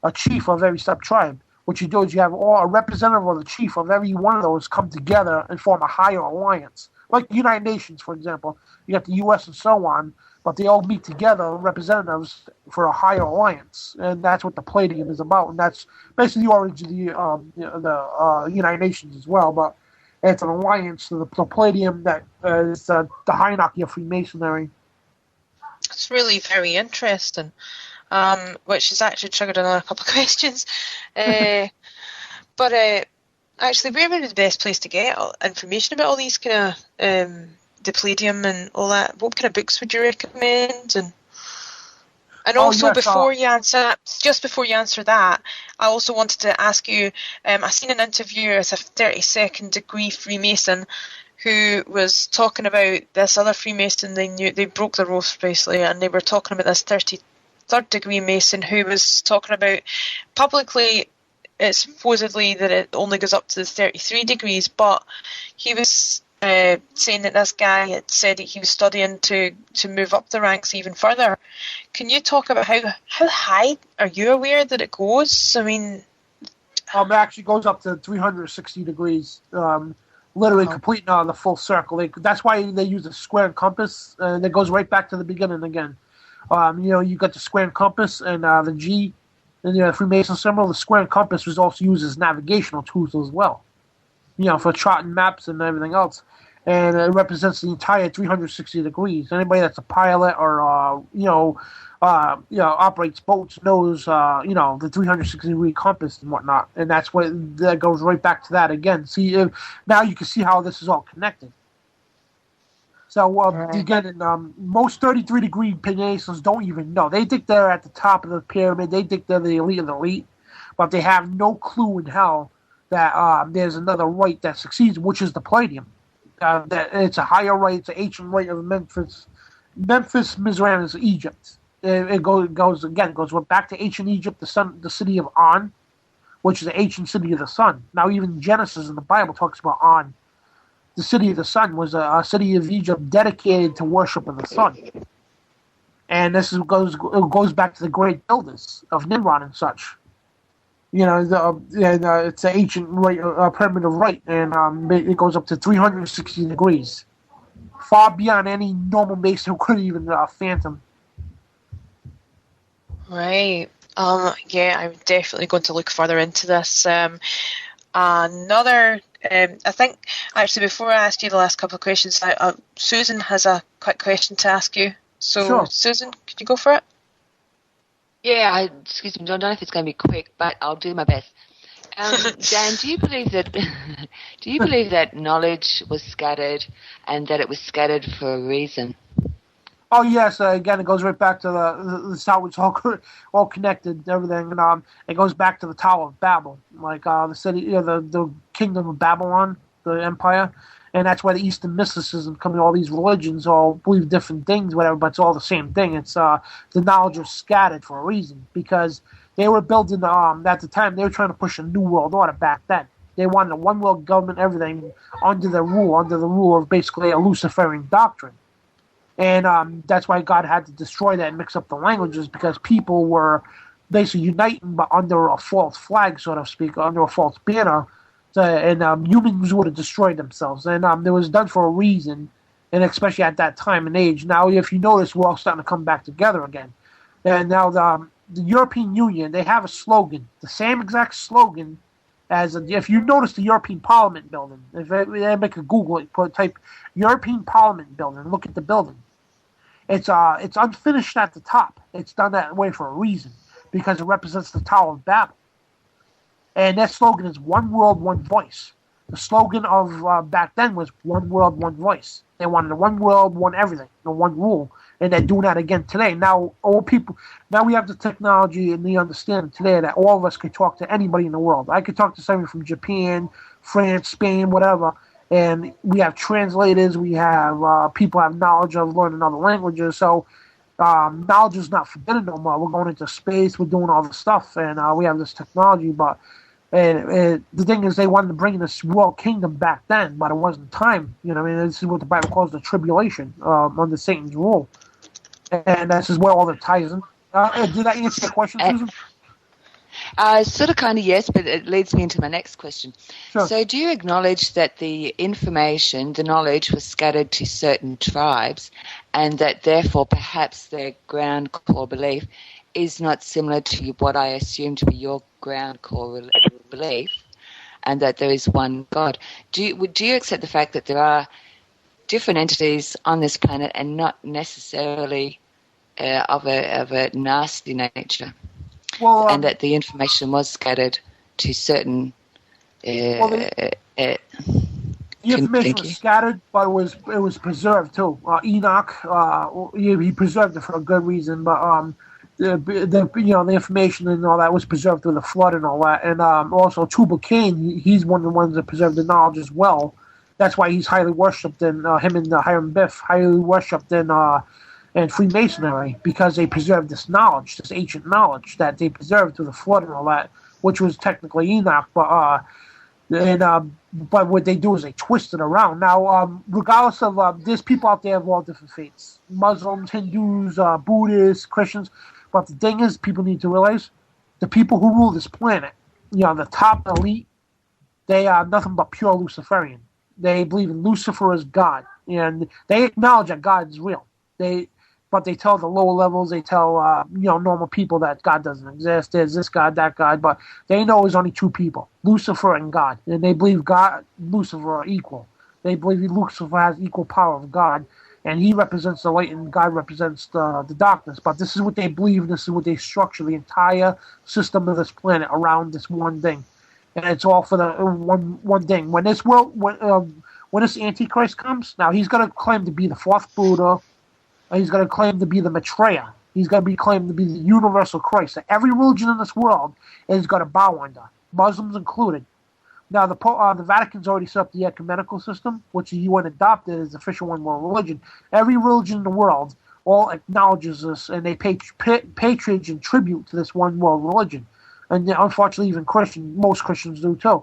a chief of every sub-tribe. What you do is you have a representative or the chief of every one of those come together and form a higher alliance. Like the United Nations, for example. You got the U.S. and so on, but they all meet together, representatives, for a higher alliance. And that's what the Palladium is about. And that's basically the origin of the United Nations as well. But it's an alliance to the Palladium that is the hierarchy of Freemasonry. It's really very interesting, which has actually triggered another couple of questions. But actually, where would be the best place to get information about all these kind of the Palladium and all that? What kind of books would you recommend? And also, before you answer that, I also wanted to ask you. I seen an interview as a 32nd degree Freemason who was talking about this other Freemason they broke their oath basically, and they were talking about this 33rd degree Mason who was talking about publicly it's supposedly that it only goes up to the 33 degrees, but he was saying that this guy had said that he was studying to move up the ranks even further. Can you talk about how high are you aware that it goes? I mean, it actually goes up to 360 degrees. Literally completing the full circle. That's why they use a square and compass, and it goes right back to the beginning again. You got the square and compass and the G, And the Freemason symbol, the square and compass, was also used as navigational tools as well. For charting maps and everything else. And it represents the entire 360 degrees. Anybody that's a pilot or operates boats knows the 360 degree compass and whatnot. And that goes right back to that again. See, now you can see how this is all connected. So again, most 33 degree Freemasons don't even know. They think they're at the top of the pyramid. They think they're the elite of the elite, but they have no clue in hell that there's another rite that succeeds, which is the Palladium. That it's a higher rite, it's an ancient rite of Memphis. Memphis, Mizraim is Egypt. It goes back to ancient Egypt, the city of On, which is the ancient city of the sun. Now, even Genesis in the Bible talks about On. The city of the sun was a city of Egypt dedicated to worship of the sun. And goes back to the great builders of Nimrod and such. It's an ancient primitive rite, and it goes up to 360 degrees, far beyond any normal Mason could even fathom. Right. I'm definitely going to look further into this. I think, actually, before I ask you the last couple of questions, Susan has a quick question to ask you. So, sure. Susan, could you go for it? Yeah, excuse me, I don't know if it's going to be quick, but I'll do my best. Dan, do you believe that knowledge was scattered, and that it was scattered for a reason? Oh yes, again it goes right back to the how it's all connected, everything, and it goes back to the Tower of Babel, like the city, the kingdom of Babylon, the empire, and that's why the Eastern mysticism coming. All these religions all believe different things, whatever, but it's all the same thing. It's the knowledge was scattered for a reason, because they were building at the time they were trying to push a new world order back then. They wanted a one world government, everything under the rule of basically a Luciferian doctrine. And that's why God had to destroy that and mix up the languages, because people were basically uniting, but under a false flag, so to speak, under a false banner, and humans would have destroyed themselves. And it was done for a reason, and especially at that time and age. Now, if you notice, we're all starting to come back together again. And now the European Union, they have a slogan, the same exact slogan as if you notice the European Parliament building. If anybody could Google it, type European Parliament building, look at the building. It's unfinished at the top. It's done that way for a reason, because it represents the Tower of Babel. And that slogan is one world, one voice. The slogan of back then was one world, one voice. They wanted one world, one everything, one rule. And they're doing that again today. Now we have the technology and the understanding today that all of us could talk to anybody in the world. I could talk to somebody from Japan, France, Spain, whatever. And we have translators, we have people have knowledge of learning other languages. So knowledge is not forbidden no more. We're going into space, we're doing all this stuff, and we have this technology. But the thing is, they wanted to bring this world kingdom back then, but it wasn't time. This is what the Bible calls the tribulation under Satan's rule. And this is where all the ties in. Did I answer your question, Susan? Sort of, kind of, yes, but it leads me into my next question. Sure. So do you acknowledge that the information, the knowledge, was scattered to certain tribes, and that therefore perhaps their ground core belief is not similar to what I assume to be your ground core belief, and that there is one God? Do you accept the fact that there are different entities on this planet and not necessarily of a nasty nature? Well, and that the information was scattered to certain. The information was scattered, but it was preserved too. Enoch, he preserved it for a good reason, but the information and all that was preserved through the flood and all that, and also Tubal Cain, he's one of the ones that preserved the knowledge as well. That's why he's highly worshipped, and him and Hiram Biff highly worshipped in Freemasonry, because they preserved this knowledge, this ancient knowledge that they preserved through the flood and all that, which was technically Enoch, but what they do is they twist it around. Now, regardless of, there's people out there of all different faiths, Muslims, Hindus, Buddhists, Christians, but the thing is, people need to realize, the people who rule this planet, the top elite, they are nothing but pure Luciferian. They believe in Lucifer as God, and they acknowledge that God is real. but they tell the lower levels, they tell normal people that God doesn't exist. There's this God, that God, but they know there's only two people, Lucifer and God, and they believe God, Lucifer are equal. They believe Lucifer has equal power of God, and he represents the light, and God represents the darkness. But this is what they believe. This is what they structure the entire system of this planet around this one thing, and it's all for the one thing. When this when this Antichrist comes, now he's going to claim to be the fourth Buddha. He's going to claim to be the Maitreya. He's going to be claimed to be the universal Christ that every religion in this world is going to bow under, Muslims included. Now, the Vatican's already set up the ecumenical system, which the UN adopted as the official one world religion. Every religion in the world all acknowledges this, and they pay patronage and tribute to this one world religion. And unfortunately, even most Christians do too.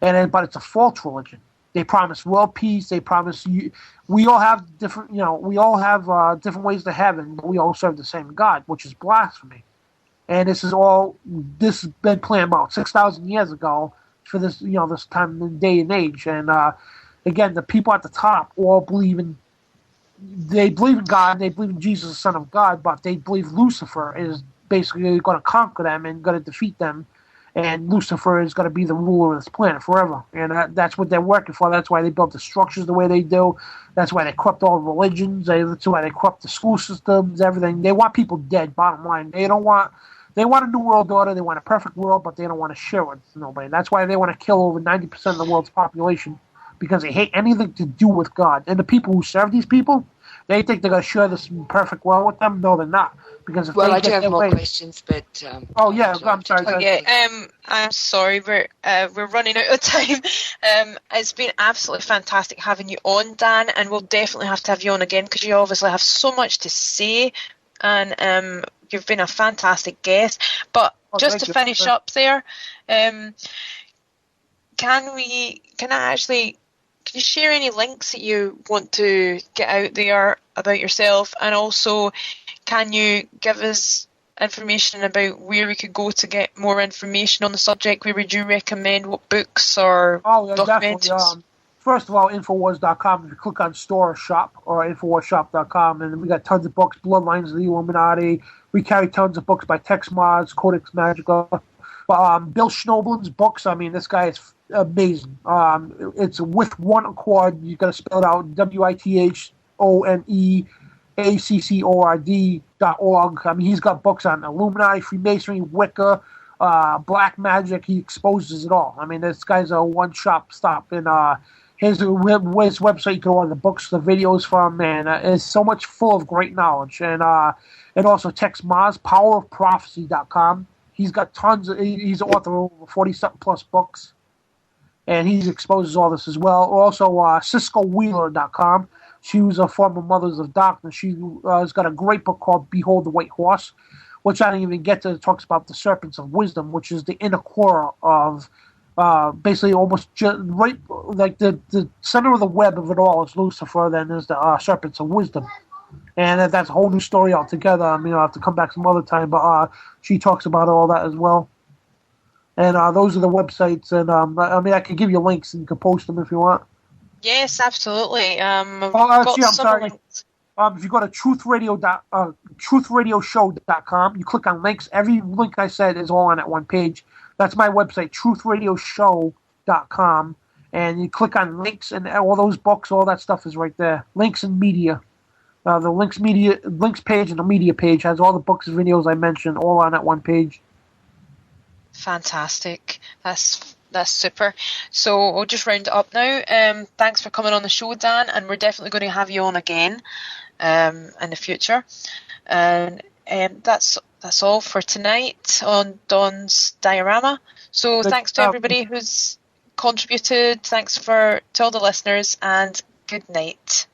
But it's a false religion. They promise world peace. They promise you. We all have different, different ways to heaven, but we all serve the same God, which is blasphemy. And this has been planned about 6,000 years ago for this, this time and day and age. And again, the people at the top all believe in God. They believe in Jesus, the Son of God, but they believe Lucifer is basically going to conquer them and going to defeat them. And Lucifer is going to be the ruler of this planet forever. And that's what they're working for. That's why they built the structures the way they do. That's why they corrupt all religions. That's why they corrupt the school systems, everything. They want people dead, bottom line. They want a new world order. They want a perfect world, but they don't want to share it with nobody. That's why they want to kill over 90% of the world's population, because they hate anything to do with God. And the people who serve these people, they think they're going to share this perfect world with them. No, they're not. Because if I do have more questions, but I'm sorry. I'm sorry, we're running out of time. It's been absolutely fantastic having you on, Dan, and we'll definitely have to have you on again because you obviously have so much to say, and you've been a fantastic guest. But just to finish up there, can you share any links that you want to get out there about yourself, and also can you give us information about where we could go to get more information on the subject? Where would you recommend? What books or documentaries? Definitely. First of all, Infowars.com. If you click on store or shop, or InfowarsShop.com, and we got tons of books, Bloodlines of the Illuminati. We carry tons of books by Tex Mods, Codex Magica. Bill Schnoblin's books, I mean, this guy is amazing. It's with one accord. You got to spell it out, WITHONEACCORD.org. I mean, he's got books on Illuminati, Freemasonry, Wicca, black magic. He exposes it all. I mean, this guy's a one-shop stop. And his website, you can order the books, the videos from, and it's so much full of great knowledge. And also Tex Maz, powerofprophecy.com. He's got he's an author of over 40-something plus books, and he exposes all this as well. Also, CiscoWheeler.com. She was a former Mothers of Darkness. She has got a great book called Behold the White Horse, which I didn't even get to. It talks about the Serpents of Wisdom, which is the inner core of basically almost right, like the center of the web of it all is Lucifer, then is the Serpents of Wisdom. And that's a whole new story altogether. I mean, I'll have to come back some other time, but she talks about all that as well. And those are the websites. And I mean, I can give you links and you can post them if you want. Yes, absolutely. I'm sorry. If you go to truthradioshow.com, you click on links. Every link I said is all on that one page. That's my website, truthradioshow.com. And you click on links, and all those books, all that stuff is right there. Links and media. The links page and the media page has all the books and videos I mentioned all on that one page. Fantastic. That's super. So we'll just round it up now. Thanks for coming on the show, Dan, and we're definitely going to have you on again in the future. And that's all for tonight on Don's Diorama. So thanks to everybody who's contributed. Thanks to all the listeners, and good night.